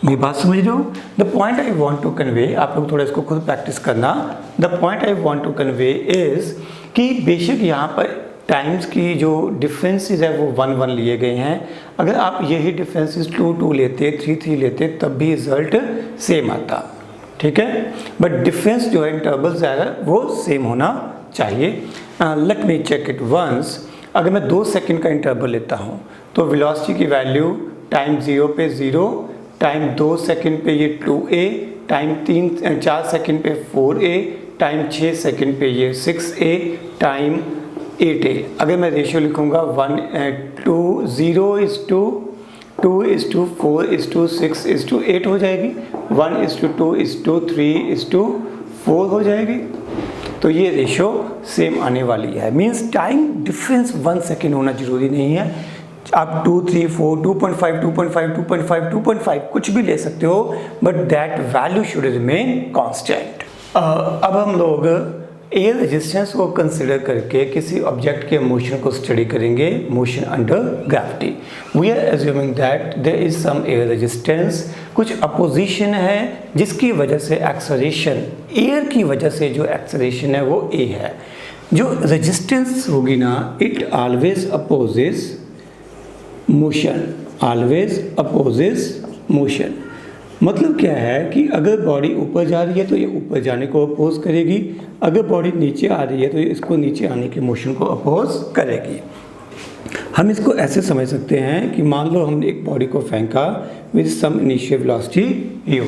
मेरी बात समझ रहे हो? The point I want to convey, आप लोग थोड़ा इसको खुद प्रैक्टिस करना। The point I want to convey is कि बेशक यहाँ पर टाइम्स की जो डिफरेंसेस है वो 1:1 लिए गए हैं। अगर आप यही डिफरेंसेस 2:2 लेते, 3:3 लेते, तब भी रिजल्ट सेम आता। ठीक है, बट डिफरेंस जो है इंटरवल्स है वो सेम होना चाहिए। Let me check it once. अगर मैं 2 सेकंड का इंटरवल लेता हूँ तो वेलोसिटी की वैल्यू टाइम 0 पे 0, टाइम 2 सेकंड पे ये 2a, टाइम 4 सेकंड पे 4a, टाइम 6 सेकंड पे ये 6a, टाइम 8a। अगर मैं रेशियो लिखूँगा 1:2:4:6:8 हो जाएगी, 1:2:3:4 हो जाएगी। तो ये रेशियो सेम आने वाली है। मीन्स टाइम डिफरेंस 1 सेकेंड होना जरूरी नहीं है। आप 2, 3, 4, 2.5, 2.5, 2.5, 2.5 कुछ भी ले सकते हो, but that value should remain constant. अब हम लोग एयर रेजिस्टेंस को कंसिडर करके किसी ऑब्जेक्ट के मोशन को स्टडी करेंगे, motion under gravity. We are assuming that there is some air resistance, कुछ अपोजिशन है जिसकी वजह से एक्सेलरेशन, एयर की वजह से जो एक्सेलरेशन है वो ए है। जो रेजिस्टेंस होगी ना, it always opposes motion, always opposes motion. मतलब क्या है कि अगर बॉडी ऊपर जा रही है तो ये ऊपर जाने को अपोज करेगी, अगर बॉडी नीचे आ रही है तो ये इसको नीचे आने के मोशन को अपोज करेगी। हम इसको ऐसे समझ सकते हैं कि मान लो हमने एक बॉडी को फेंका with some initial velocity u।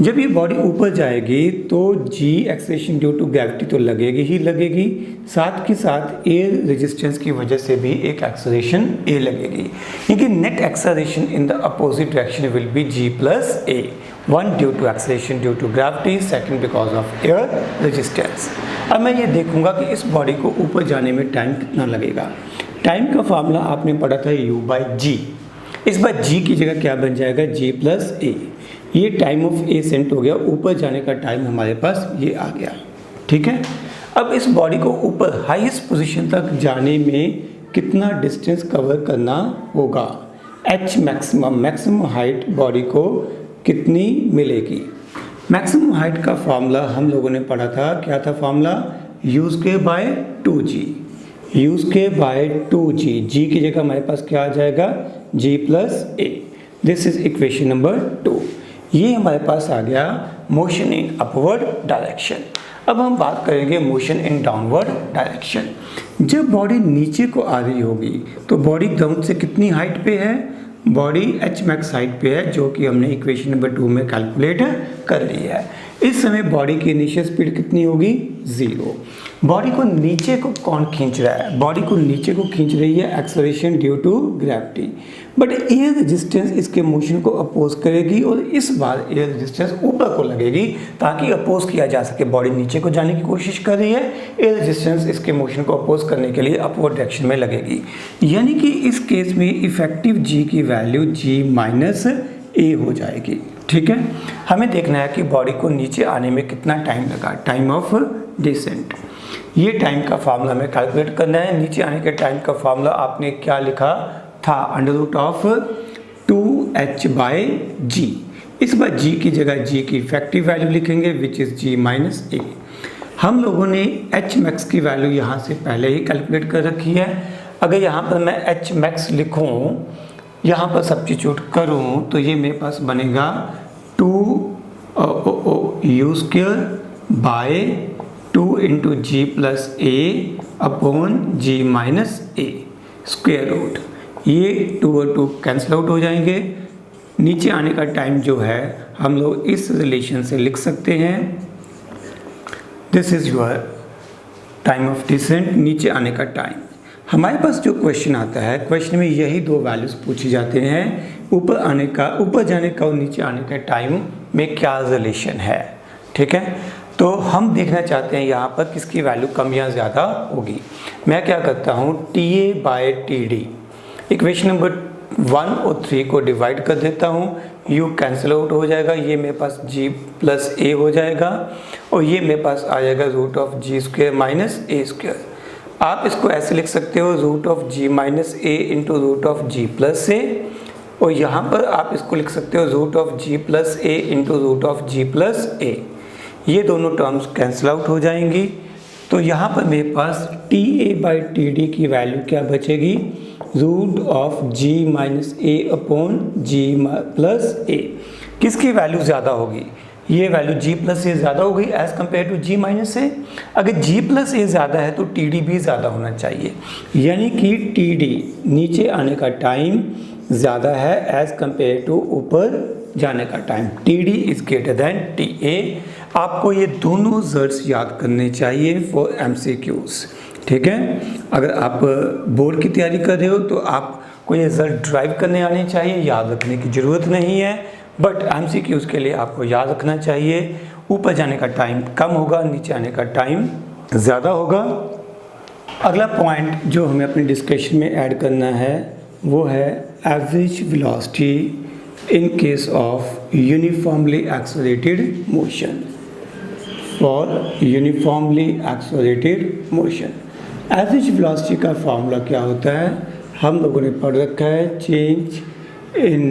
जब ये बॉडी ऊपर जाएगी तो g acceleration due to gravity तो लगेगी ही लगेगी, साथ के साथ एयर रेजिस्टेंस की वजह से भी एक एक्सेलरेशन a लगेगी, क्योंकि net acceleration in the opposite direction will be g plus a, 1 due to acceleration due to gravity, second because of air resistance. अब मैं ये देखूंगा कि इस बॉडी को ऊपर जाने में टाइम कितना लगेगा। टाइम का फार्मूला आपने पढ़ा था u/g। इस बार g की जगह क्या बन जाएगा, g प्लस a। ये टाइम ऑफ एसेंट हो गया, ऊपर जाने का टाइम हमारे पास ये आ गया। ठीक है, अब इस बॉडी को ऊपर हाईएस्ट पोजीशन तक जाने में कितना डिस्टेंस कवर करना होगा, h maximum, maximum height body को कितनी मिलेगी। मैक्सिमम हाइट का फार्मूला हम लोगों ने पढ़ा था, क्या था फार्मूला, u²/2g, u²/2g, g की जगह हमारे पास क्या आ जाएगा, g plus a। This is equation number 2। ये हमारे पास आ गया मोशन इन अपवर्ड डायरेक्शन। अब हम बात करेंगे मोशन इन डाउनवर्ड डायरेक्शन। जब बॉडी नीचे को आ रही होगी तो बॉडी ग्राउंड से कितनी हाइट पे है, बॉडी एच मैक्स हाइट पे है, जो कि हमने इक्वेशन नंबर 2 में कैलकुलेट कर ली है। इस समय बॉडी की इनिशियल स्पीड कितनी होगी, 0। बॉडी को नीचे को कौन खींच रहा है, बॉडी को नीचे को खींच रही है acceleration due to gravity, but air resistance इसके मोशन को अपोज करेगी और इस बार एयर रेजिस्टेंस ऊपर को लगेगी ताकि अपोज किया जा सके। बॉडी नीचे को जाने की कोशिश कर रही है, एयर रेजिस्टेंस इसके मोशन को अपोज करने के लिए अपवर्ड डायरेक्शन में लगेगी, यानी कि इस केस में इफेक्टिव जी की वैल्यू जी माइनस ए हो जाएगी। ठीक है, हमें देखना है कि बॉडी को नीचे आने में कितना टाइम लगा, टाइम ऑफ डिसेंट। ये टाइम का फार्मूला हमें कैलकुलेट करना है। नीचे आने के टाइम का फार्मूला आपने क्या लिखा था, √2h/g। इस बार g की जगह g की इफेक्टिव वैल्यू लिखेंगे विच इज़ g माइनस ए। हम लोगों ने h मैक्स की वैल्यू यहाँ से पहले ही कैलकुलेट कर रखी है। अगर यहाँ पर मैं h मैक्स लिखूँ, यहाँ पर सब्स्टिट्यूट करूँ, तो ये मेरे पास बनेगा 2u² / 2 × g + a/g - a square root. ये 2 और 2 कैंसिल आउट हो जाएंगे। नीचे आने का टाइम जो है हम लोग इस रिलेशन से लिख सकते हैं, this is your time of descent, नीचे आने का टाइम। हमारे पास जो क्वेश्चन आता है, क्वेश्चन में यही दो वैल्यूज पूछे जाते हैं, ऊपर आने का, ऊपर जाने का और नीचे आने का टाइम में क्या रिलेशन है। ठीक है, तो हम देखना चाहते हैं यहाँ पर किसकी वैल्यू कम या ज़्यादा होगी। मैं क्या करता हूँ, TA/TD इक्वेशन नंबर 1 और 3 को डिवाइड कर देता हूँ, u कैंसिल आउट हो जाएगा, ये मेरे पास g + a हो जाएगा और ये मेरे पास आ जाएगा √g² - a²। आप इसको ऐसे लिख सकते हो √g - a × √g + a, और यहाँ पर आप इसको लिख सकते हो √g + a × √g + a। ये दोनों टर्म्स कैंसिल आउट हो जाएंगी, तो यहाँ पर मेरे पास TA/TD की वैल्यू क्या बचेगी, √g - a/g + a। किसकी वैल्यू ज़्यादा होगी, ये वैल्यू g + a ज़्यादा होगी as compare to g - a। अगर g + a ज़्यादा है तो TD भी ज़्यादा होना चाहिए, यानी कि TD नीचे आने का टाइम ज़्यादा है एज़ कम्पेयर टू ऊपर जाने का time. TD is greater than TA। आपको ये दोनों रिजल्ट्स याद करने चाहिए फॉर MCQs। ठीक है, अगर आप बोर्ड की तैयारी कर रहे हो तो आपको ये रिजल्ट ड्राइव करने आने चाहिए, याद रखने की ज़रूरत नहीं है, बट MCQs के लिए आपको याद रखना चाहिए। ऊपर जाने का टाइम कम होगा, नीचे आने का टाइम ज़्यादा होगा। अगला पॉइंट जो हमें अपने डिस्कशन में ऐड करना है वो है average velocity in case of uniformly accelerated motion, for uniformly accelerated motion average velocity का फार्मूला क्या होता है, हम लोगों ने पढ़ रखा है, change in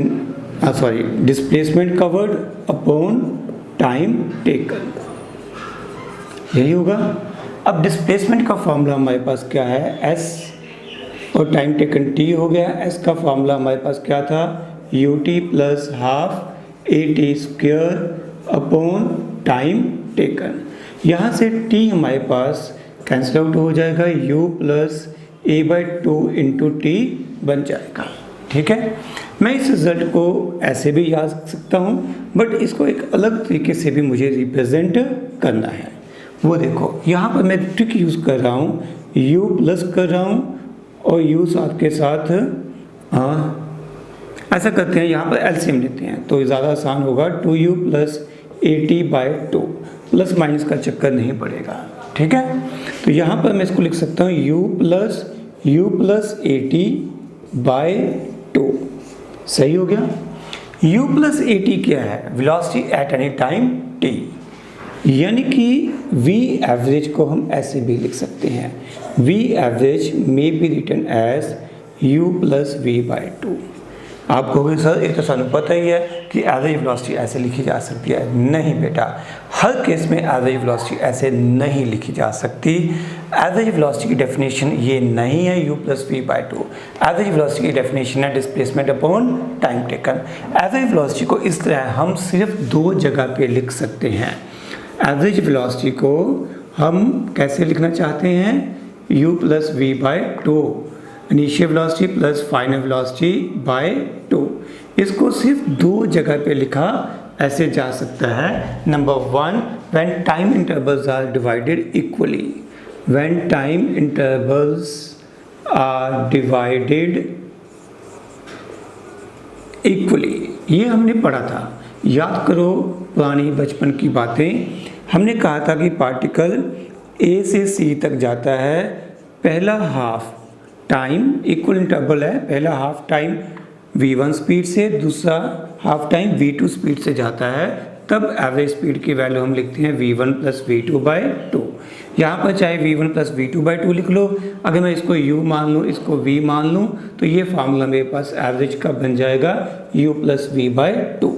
displacement covered upon time taken, यही होगा। अब डिस्प्लेसमेंट का फार्मूला हमारे पास क्या है, s और टाइम टेकन t हो गया। s का फार्मूला हमारे पास क्या था, ut + ½ at² upon time taken. यहाँ से t हमारे पास कैंसिल आउट हो जाएगा, u + a/2 × t बन जाएगा। ठीक है, मैं इस रिजल्ट को ऐसे भी याद रख सकता हूँ, बट इसको एक अलग तरीके से भी मुझे रिप्रेजेंट करना है। वो देखो, यहाँ पर मैं ट्रिक यूज़ कर रहा हूँ, u प्लस कर रहा हूँ और u साथ के साथ ऐसा करते हैं, यहाँ पर एलसीएम लेते हैं तो ज़्यादा आसान होगा, 2u + at/2, प्लस माइनस का चक्कर नहीं पड़ेगा। ठीक है, तो यहाँ पर मैं इसको लिख सकता हूँ u + at/2, सही हो गया। u + at क्या है, velocity at any time t, यानी कि v एवरेज को हम ऐसे भी लिख सकते हैं, v average may be written as u + v/2। आप कहोगे सर ये तो सानू पता ही है कि एवरेज वेलोसिटी ऐसे लिखी जा सकती है। नहीं बेटा, हर केस में एवरेज वेलोसिटी ऐसे नहीं लिखी जा सकती। एवरेज वेलोसिटी की डेफिनेशन ये नहीं है u + v/2। एवरेज वेलोसिटी की डेफिनेशन है displacement upon time taken. Average velocity को इस तरह हम सिर्फ दो जगह पे लिख सकते हैं। एवरेज वेलोसिटी को हम कैसे लिखना चाहते हैं, u plus v by 2, initial velocity plus final velocity by 2। इसको सिर्फ दो जगह पे लिखा ऐसे जा सकता है। Number 1, when time intervals are divided equally, when time intervals are divided equally, ये हमने पढ़ा था, याद करो पुरानी बचपन की बातें। हमने कहा था कि पार्टिकल ए से सी तक जाता है, पहला हाफ टाइम इक्वल इंटरवल है, पहला हाफ टाइम v1 स्पीड से, दूसरा हाफ टाइम v2 स्पीड से जाता है, तब एवरेज स्पीड की वैल्यू हम लिखते हैं v1 प्लस v2 बाई 2। यहाँ पर चाहे v1 प्लस v2 बाई 2 लिख लो, अगर मैं इसको u मान लूँ, इसको v मान लूँ, तो ये फार्मूला मेरे पास एवरेज का बन जाएगा u प्लस v बाई 2।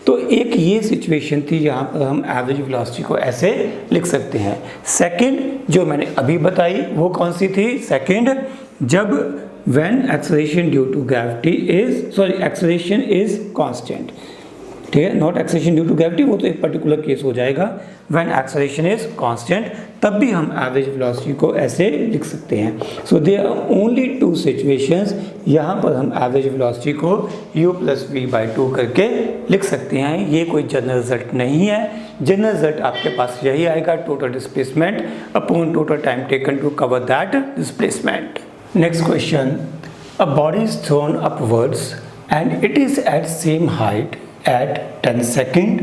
तो एक ये सिचुएशन थी, यहाँ पर हम एवरेज वेलोसिटी को ऐसे लिख सकते हैं। सेकंड जो मैंने अभी बताई वो कौन सी थी? सेकंड, जब when acceleration due to gravity is acceleration is constant, ठीक है, not acceleration due to gravity, वो तो एक पर्टिकुलर केस हो जाएगा। when acceleration is constant, तब भी हम एवरेज वेलोसिटी को ऐसे लिख सकते हैं। So there are only two situations, यहाँ पर हम एवरेज वेलोसिटी को u प्लस वी बाई 2 करके लिख सकते हैं। ये कोई जनरल रिजल्ट नहीं है, जनरल रिजल्ट आपके पास यही आएगा, total displacement upon total time taken to cover that displacement. Next question, a body is thrown upwards and it is at same height at 10 second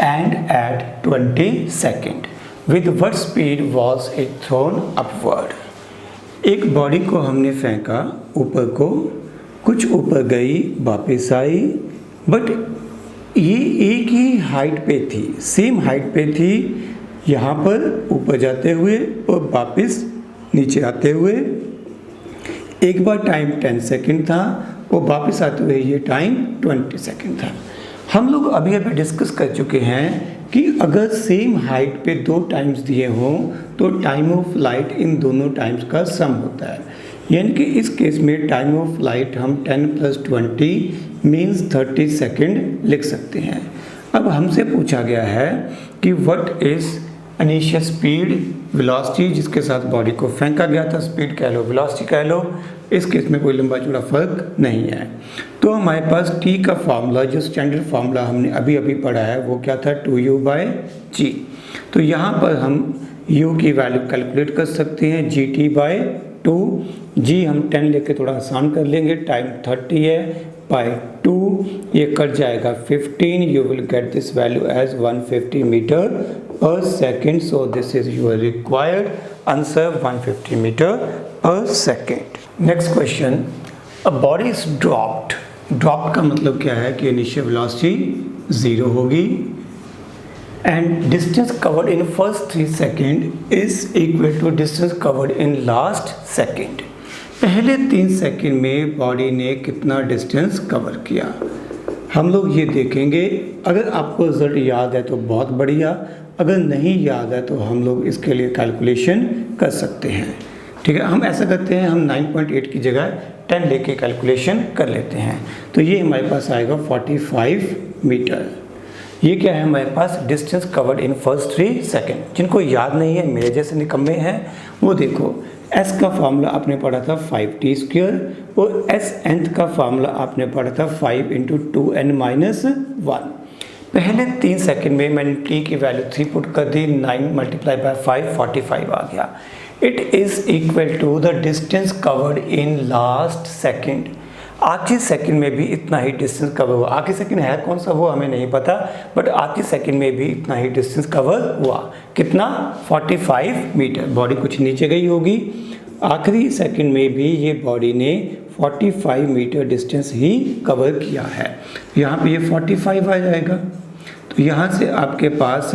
and at 20 second. With what speed was it thrown upward? एक बॉडी को हमने फेंका ऊपर को, कुछ ऊपर गई वापस आई, बट ये एक ही हाइट पे थी, सेम हाइट पे थी, यहाँ पर ऊपर जाते हुए और वापस नीचे आते हुए। एक बार टाइम 10 सेकंड था और वापस आते हुए ये टाइम 20 सेकंड था। हम लोग अभी डिस्कस कर चुके हैं कि अगर सेम हाइट पे दो टाइम्स दिए हों तो टाइम ऑफ लाइट इन दोनों टाइम्स का सम होता है, यानी कि इस केस में टाइम ऑफ लाइट हम 10 प्लस 20 मीन्स 30 सेकंड लिख सकते हैं। अब हमसे पूछा गया है कि what is initial speed, velocity जिसके साथ बॉडी को फेंका गया था, स्पीड कह लो वेलोसिटी कह लो, इस केस में कोई लंबा चौड़ा फर्क नहीं है। तो हमारे पास t का फार्मूला, जो स्टैंडर्ड फार्मूला हमने अभी अभी पढ़ा है, वो क्या था? 2u बाई जी। तो यहाँ पर हम u की वैल्यू कैलकुलेट कर सकते हैं, gt बाई 2, g हम 10 लेके थोड़ा आसान कर लेंगे, टाइम 30 है, बाई 2 ये कट जाएगा 15, you will get this value as 150 meter per second. So this is your required answer, 150 meter per second. Next question, a body is dropped. Dropped का मतलब क्या है कि इनिशियल वेलोसिटी 0 होगी and distance covered in first 3 second is equal to distance covered in last second. पहले 3 सेकंड में बॉडी ने कितना डिस्टेंस कवर किया, हम लोग ये देखेंगे। अगर आपको रिजल्ट याद है तो बहुत बढ़िया, अगर नहीं याद है तो हम लोग इसके लिए कैलकुलेशन कर सकते हैं। ठीक है, हम ऐसा करते हैं, हम 9.8 की जगह 10 लेके कैलकुलेशन कर लेते हैं। तो ये हमारे पास आएगा 45 मीटर। ये क्या है हमारे पास? Distance covered in first 3 second. जिनको याद नहीं है, मेरे जैसे निकम्मे हैं, वो देखो s का फार्मूला आपने पढ़ा था 5t स्क्वायर और s nth का फार्मूला आपने पढ़ा था 5 इंटू 2n माइनस 1। पहले 3 सेकंड में मैंने t की वैल्यू 3 पुट कर दी, 9 मल्टीप्लाई बाय 5 45 आ गया। It is equal to the distance covered in last second. आखिरी सेकंड में भी इतना ही डिस्टेंस कवर हुआ। आखिरी सेकंड है कौन सा वो हमें नहीं पता, बट आखिरी सेकंड में भी इतना ही डिस्टेंस कवर हुआ। कितना? 45 मीटर। बॉडी कुछ नीचे गई होगी, आखिरी सेकंड में भी ये बॉडी ने 45 मीटर डिस्टेंस ही कवर किया है। यहाँ पे ये 45 आ जाएगा, तो यहाँ से आपके पास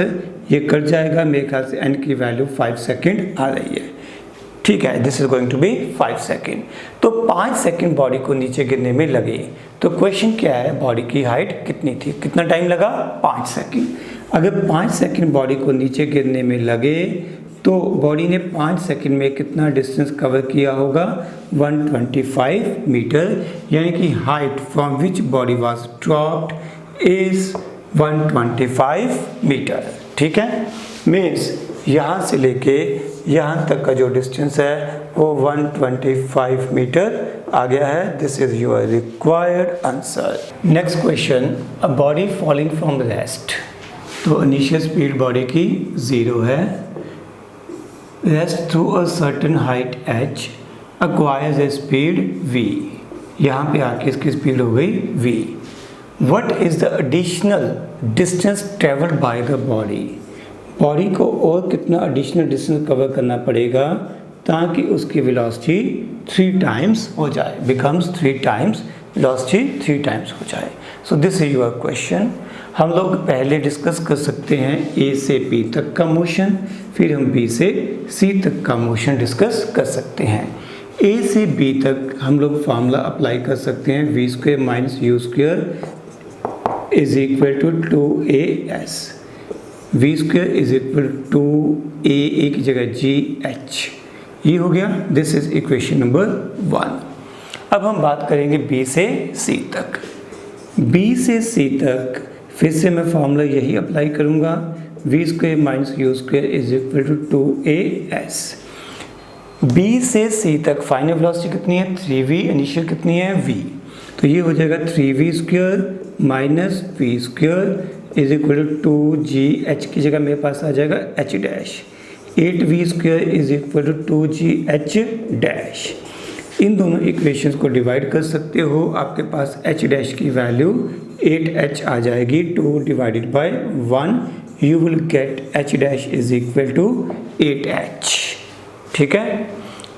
ये कट जाएगा। मेरे ख्याल से n की वैल्यू 5 सेकेंड आ रही है। ठीक है, this is going to be 5 second. तो 5 सेकेंड बॉडी को नीचे गिरने में लगे। तो क्वेश्चन क्या है, बॉडी की हाइट कितनी थी, कितना टाइम लगा? 5 सेकेंड। अगर 5 सेकेंड बॉडी को नीचे गिरने में लगे तो बॉडी ने 5 सेकेंड में कितना डिस्टेंस कवर किया होगा? 125 मीटर, यानी कि height from which body was dropped is 125 meter. ठीक है, मीन्स यहाँ से लेके यहाँ तक का जो डिस्टेंस है वो 125 मीटर आ गया है। This is your required answer. Next question, a body falling from rest. तो इनिशियल स्पीड बॉडी की 0 है। Rest through a certain height h acquires a speed v। यहाँ पे आके इसकी स्पीड हो गई v। What is the additional distance traveled by the body? Body को और कितना एडिशनल डिस्टेंस कवर करना पड़ेगा ताकि उसकी वेलोसिटी 3 टाइम्स हो जाए, बिकम्स 3 टाइम्स, वेलोसिटी 3 टाइम्स हो जाए। सो दिस इज योर क्वेश्चन। हम लोग पहले डिस्कस कर सकते हैं ए से बी तक का मोशन, फिर हम बी से सी तक का मोशन डिस्कस कर सकते हैं। ए से बी तक हम लोग फार्मूला अप्लाई कर सकते हैं, V square minus you square is equal to 2as। V square is equal to A की जगह जी एच, ये हो गया। This is equation number 1। अब हम बात करेंगे बी से सी तक। बी से सी तक फिर से मैं फार्मूला यही अप्लाई करूँगा, v square minus you square is equal to 2as। B से सी तक फाइनल वेलोसिटी कितनी है 3v, इनिशियल कितनी है v, तो ये हो जाएगा 3v square minus V square is equal to 2gh की जगह मेरे पास आ जाएगा h dash. 8v square is equal to 2gh dash. इन दोनों इक्वेशंस को डिवाइड कर सकते हो, आपके पास h डैश की वैल्यू 8h आ जाएगी। 2 divided by 1 you will get h dash is equal to 8h। ठीक है,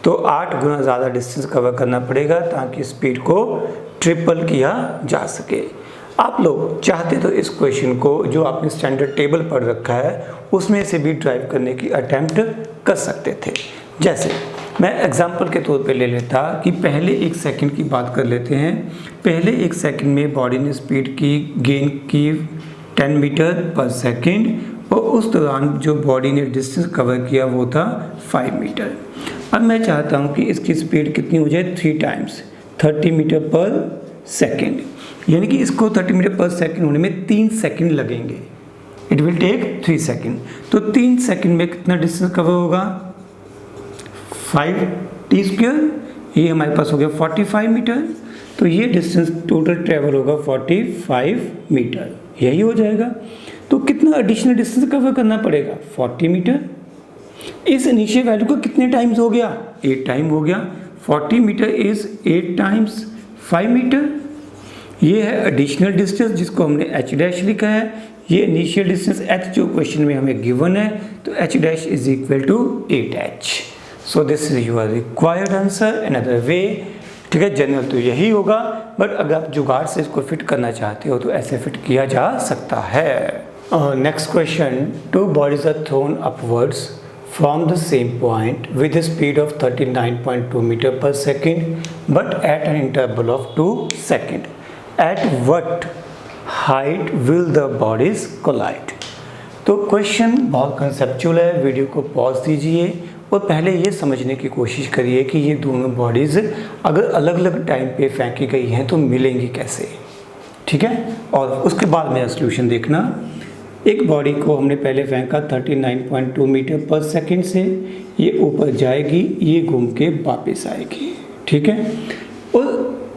तो 8 गुना ज़्यादा डिस्टेंस कवर करना पड़ेगा ताकि स्पीड को ट्रिपल किया जा सके। आप लोग चाहते तो इस क्वेश्चन को जो आपने स्टैंडर्ड टेबल पढ़ रखा है उसमें से भी ड्राइव करने की अटेम्प्ट कर सकते थे। जैसे मैं एग्जांपल के तौर पे ले लेता कि पहले 1 सेकंड की बात कर लेते हैं। पहले 1 सेकंड में बॉडी ने स्पीड की गेन की 10 मीटर पर सेकंड, और उस दौरान जो बॉडी ने डिस्टेंस कवर किया वो था 5 मीटर। अब मैं चाहता हूँ कि इसकी स्पीड कितनी हो जाए 3 टाइम्स, 30 मीटर पर सेकंड, यानी कि इसको 30 मीटर पर सेकंड होने में 3 सेकंड लगेंगे। It will take 3 second. तो 3 सेकंड में कितना डिस्टेंस कवर होगा 5t स्क्वायर, ये हमारे पास हो गया 45 मीटर। तो ये डिस्टेंस टोटल ट्रेवल होगा 45 मीटर, यही हो जाएगा। तो कितना एडिशनल डिस्टेंस कवर करना पड़ेगा 40 मीटर। इस इनिशियल वैल्यू को कितने टाइम्स हो गया 8 टाइम हो गया। 40 मीटर इज 8 टाइम्स 5 मीटर। ये है एडिशनल डिस्टेंस जिसको हमने h डैश लिखा है। ये इनिशियल डिस्टेंस h जो क्वेश्चन में हमें गिवन है, तो h dash is equal to 8h। So this is your required answer. Another way, ठीक है, जनरल तो यही होगा, बट अगर आप जुगाड़ से इसको फिट करना चाहते हो तो ऐसे फिट किया जा सकता है। Next question, 2 bodies are thrown upwards from the same point with a speed of 39.2 meter per second but at an interval of 2 seconds. At what height will the bodies collide? तो क्वेश्चन बहुत कंसेप्चुअल है, वीडियो को पॉज दीजिए और पहले ये समझने की कोशिश करिए कि ये दोनों बॉडीज़ अगर अलग अलग टाइम पे फेंकी गई हैं तो मिलेंगी कैसे, ठीक है। और उसके बाद मेरा सोल्यूशन देखना। एक बॉडी को हमने पहले फेंका 39.2 मीटर पर सेकंड से, ये ऊपर जाएगी, ये घूम के वापस आएगी, ठीक है। और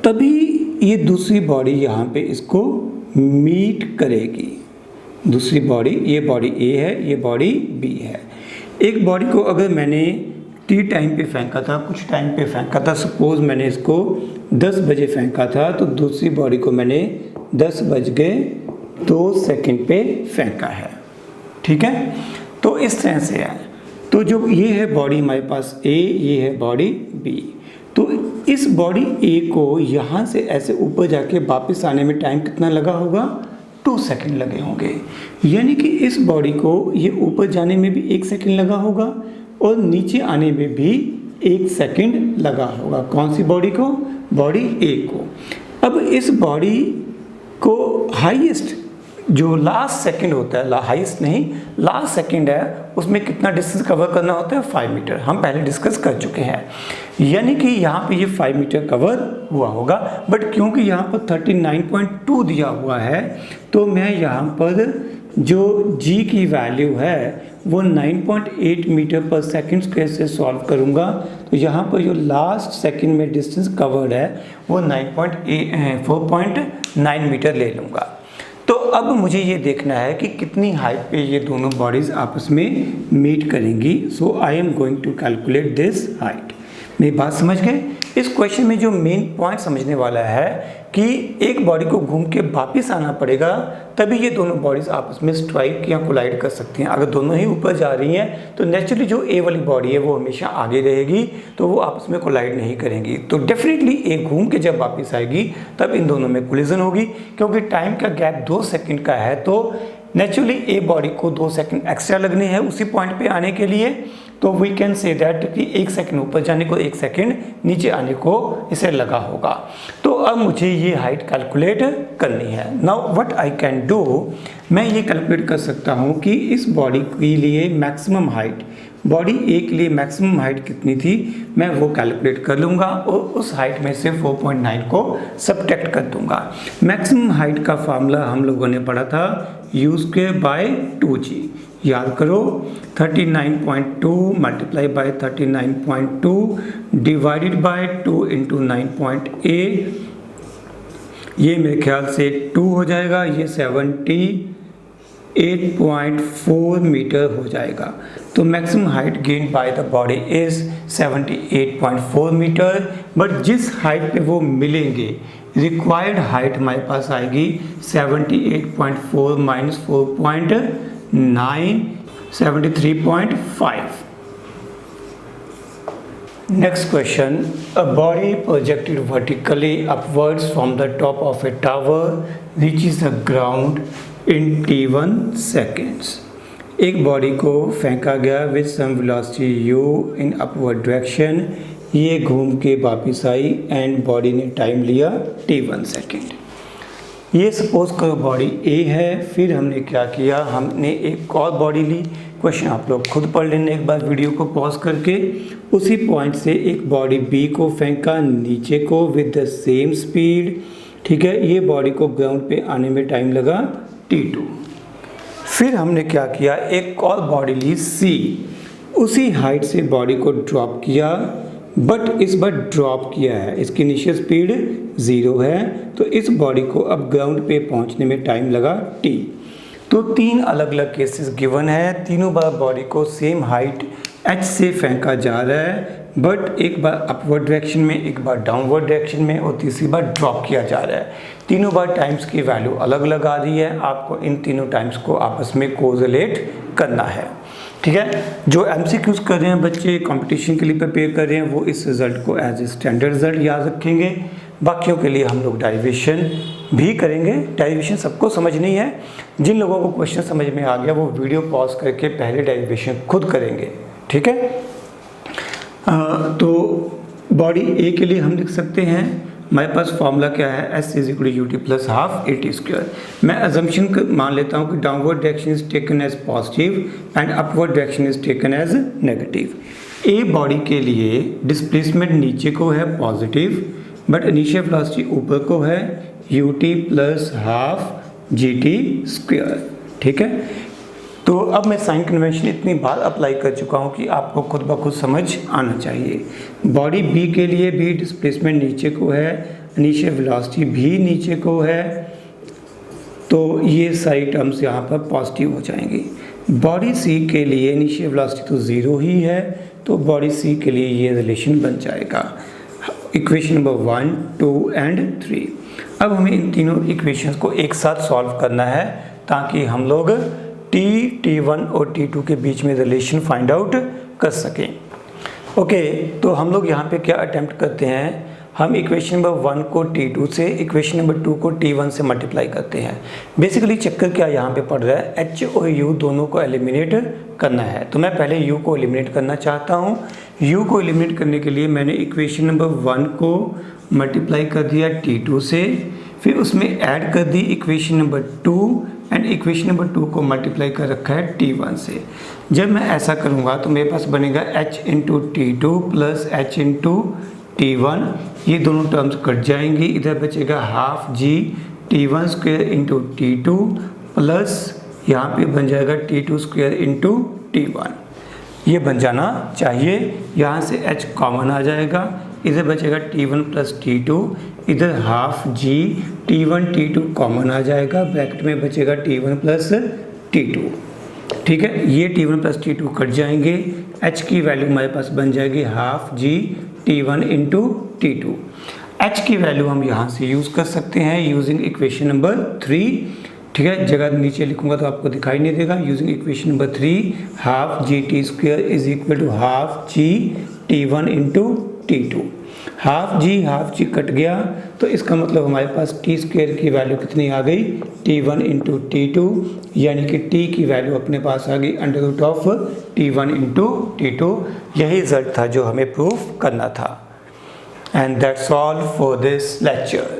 तभी ये दूसरी बॉडी यहाँ पे इसको मीट करेगी। दूसरी बॉडी, ये बॉडी ए है, ये बॉडी बी है। एक बॉडी को अगर मैंने टी टाइम पे फेंका था, कुछ टाइम पे फेंका था, सपोज मैंने इसको 10 बजे फेंका था, तो दूसरी बॉडी को मैंने 10:02 पे फेंका है, ठीक है। तो इस तरह से है। तो जो ये है बॉडी हमारे पास ए, ये है बॉडी बी। तो इस बॉडी ए को यहाँ से ऐसे ऊपर जाके वापस आने में टाइम कितना लगा होगा 2 सेकंड लगे होंगे, यानी कि इस बॉडी को ये ऊपर जाने में भी 1 सेकंड लगा होगा और नीचे आने में भी 1 सेकंड लगा होगा। कौन सी बॉडी को? बॉडी ए को। अब इस बॉडी को हाईएस्ट जो लास्ट सेकंड होता है, हाईएस्ट नहीं, लास्ट सेकंड है, उसमें कितना डिस्टेंस कवर करना होता है 5 मीटर। हम पहले डिस्कस कर चुके हैं, यानी कि यहाँ पे ये 5 मीटर कवर हुआ होगा। बट क्योंकि यहाँ पर 39.2 दिया हुआ है, तो मैं यहाँ पर जो g की वैल्यू है वो 9.8 मीटर पर सेकंड स्क्वायर से सॉल्व करूँगा, तो यहाँ पर जो लास्ट सेकंड में डिस्टेंस कवर्ड है वो 4.9 मीटर ले लूँगा। तो अब मुझे ये देखना है कि कितनी हाइट पे ये दोनों बॉडीज़ आपस में मीट करेंगी। So I am going to calculate this height. मेरी बात समझ गए? इस क्वेश्चन में जो मेन पॉइंट समझने वाला है कि एक बॉडी को घूम के वापस आना पड़ेगा, तभी ये दोनों बॉडीज आपस में स्ट्राइक या कोलाइड कर सकती हैं। अगर दोनों ही ऊपर जा रही हैं तो नेचुरली जो ए वाली बॉडी है वो हमेशा आगे रहेगी, तो वो आपस में कोलाइड नहीं करेंगी। तो डेफिनेटली ए घूम के जब वापस आएगी तब इन दोनों में कोलिजन होगी। क्योंकि टाइम का गैप 2 सेकंड का है, तो नेचुरली ए बॉडी को 2 सेकंड एक्स्ट्रा लगने हैं उसी पॉइंट पे आने के लिए। तो वी कैन से दैट कि 1 सेकंड ऊपर जाने को 1 सेकंड नीचे आने को इसे लगा होगा। तो अब मुझे ये हाइट कैलकुलेट करनी है। Now what I can do, मैं ये कैलकुलेट कर सकता हूँ कि इस बॉडी के लिए मैक्सिमम हाइट, बॉडी ए के लिए मैक्सिमम हाइट कितनी थी, मैं वो कैलकुलेट कर लूँगा और उस हाइट में से 4.9 को सब्ट्रैक्ट कर दूँगा। मैक्सिमम हाइट का फार्मूला हम लोगों ने पढ़ा था u²/2g। याद करो 39.2 multiply by 39.2 divided by 2 into 9.8, ये मेरे ख्याल से 2 हो जाएगा, ये 78.4 मीटर हो जाएगा। तो maximum height gain by the body is 78.4 meter. But जिस हाइट पे वो मिलेंगे रिक्वायर्ड हाइट हमारे पास आएगी 78.4 minus 4.9, 73.5। Next question, a body projected vertically upwards from the top of a tower reaches the ground in t1 seconds. एक बॉडी को फेंका गया with some velocity u in upward direction, ये घूम के वापिस आई एंड बॉडी ने टाइम लिया t1 सेकेंड। ये सपोज करो बॉडी ए है, फिर हमने क्या किया, हमने एक और बॉडी ली। क्वेश्चन आप लोग खुद पढ़ लेने एक बार वीडियो को पॉज करके। उसी पॉइंट से एक बॉडी बी को फेंका नीचे को विद द सेम स्पीड, ठीक है। ये बॉडी को ग्राउंड पे आने में टाइम लगा t2। फिर हमने क्या किया, एक और बॉडी ली सी, उसी हाइट से बॉडी को ड्रॉप किया, बट इस बार ड्रॉप किया है, इसकी इनिशियल स्पीड 0 है, तो इस बॉडी को अब ग्राउंड पे पहुंचने में टाइम लगा t। तो 3 अलग अलग केसेस गिवन है, तीनों बार बॉडी को सेम हाइट h से फेंका जा रहा है, बट एक बार अपवर्ड डायरेक्शन में, एक बार डाउनवर्ड डायरेक्शन में और तीसरी बार ड्रॉप किया जा रहा है। तीनों बार टाइम्स की वैल्यू अलग अलग आ रही है, आपको इन तीनों टाइम्स को आपस में कोरिलेट करना है, ठीक है। जो MCQs कर रहे हैं बच्चे, कंपटीशन के लिए प्रिपेयर कर रहे हैं, वो इस रिजल्ट को एज ए स्टैंडर्ड रिजल्ट याद रखेंगे। बाकियों के लिए हम लोग डेरिवेशन भी करेंगे। डेरिवेशन सबको समझनी है। जिन लोगों को क्वेश्चन समझ में आ गया वो वीडियो पॉज करके पहले डेरिवेशन खुद करेंगे, ठीक है। तो बॉडी ए के लिए हम लिख सकते हैं, हमारे पास फॉर्मूला क्या है, S = ut + ½ at²। मैं अजम्पशन मान लेता हूँ कि downward direction is taken as positive and upward direction is taken as negative. A body के लिए डिस्प्लेसमेंट नीचे को है पॉजिटिव, बट इनिशियल वेलोसिटी ऊपर को है ut + ½ gt², ठीक है। तो अब मैं साइन कन्वेंशन इतनी बार अप्लाई कर चुका हूँ कि आपको खुद ब खुद समझ आना चाहिए। बॉडी बी के लिए भी डिस्प्लेसमेंट नीचे को है, इनिशियल वेलोसिटी भी नीचे को है, तो ये सारी टर्म्स यहाँ पर पॉजिटिव हो जाएंगी। बॉडी सी के लिए इनिशियल वेलोसिटी तो 0 ही है, तो बॉडी सी के लिए ये रिलेशन बन जाएगा। Equation number 1, 2 and 3। अब हमें इन तीनों इक्वेशंस को एक साथ सॉल्व करना है ताकि हम लोग t1 और t2 के बीच में रिलेशन फाइंड आउट कर सकें। ओके, तो हम लोग यहाँ पे क्या अटेम्प्ट करते हैं, हम इक्वेशन नंबर 1 को t2 से, इक्वेशन नंबर 2 को t1 से मल्टीप्लाई करते हैं। बेसिकली चक्कर क्या यहाँ पे पड़ रहा है, h और u दोनों को एलिमिनेट करना है। तो मैं पहले u को एलिमिनेट करना चाहता हूँ। u को एलिमिनेट करने के लिए मैंने इक्वेशन नंबर 1 को मल्टीप्लाई कर दिया t2 से, फिर उसमें ऐड कर the equation number 2 and equation number 2 को मल्टीप्लाई कर रखा है t1 से। जब मैं ऐसा करूँगा तो मेरे पास बनेगा h × t2 + h × t1, ये दोनों टर्म्स कट जाएंगी, इधर बचेगा ½ g t1² × t2 प्लस यहाँ पे बन जाएगा T2 स्क्वायर इंटू T1, ये बन जाना चाहिए। यहाँ से h कॉमन आ जाएगा, इधर बचेगा T1 प्लस T2, इधर half G T1 T2 common आ जाएगा, ब्रैकेट में बचेगा T1 प्लस T2। ठीक है, ये T1 प्लस T2 कट जाएंगे, h की वैल्यू हमारे पास बन जाएगी half G T1 into T2। h की वैल्यू हम यहाँ से यूज़ कर सकते हैं यूजिंग इक्वेशन नंबर 3। ठीक है, जगह नीचे लिखूंगा तो आपको दिखाई नहीं देगा। Using equation number 3, half g t square is equal to half g T1 into T2। Half g cut गया, तो इसका मतलब हमारे पास टी स्क्वायर की वैल्यू कितनी आ गई, T1 इंटू T2, यानी कि t की वैल्यू अपने पास आ गई under root of T1 into T2। यही रिजल्ट था जो हमें प्रूफ करना था। And that's all for this lecture.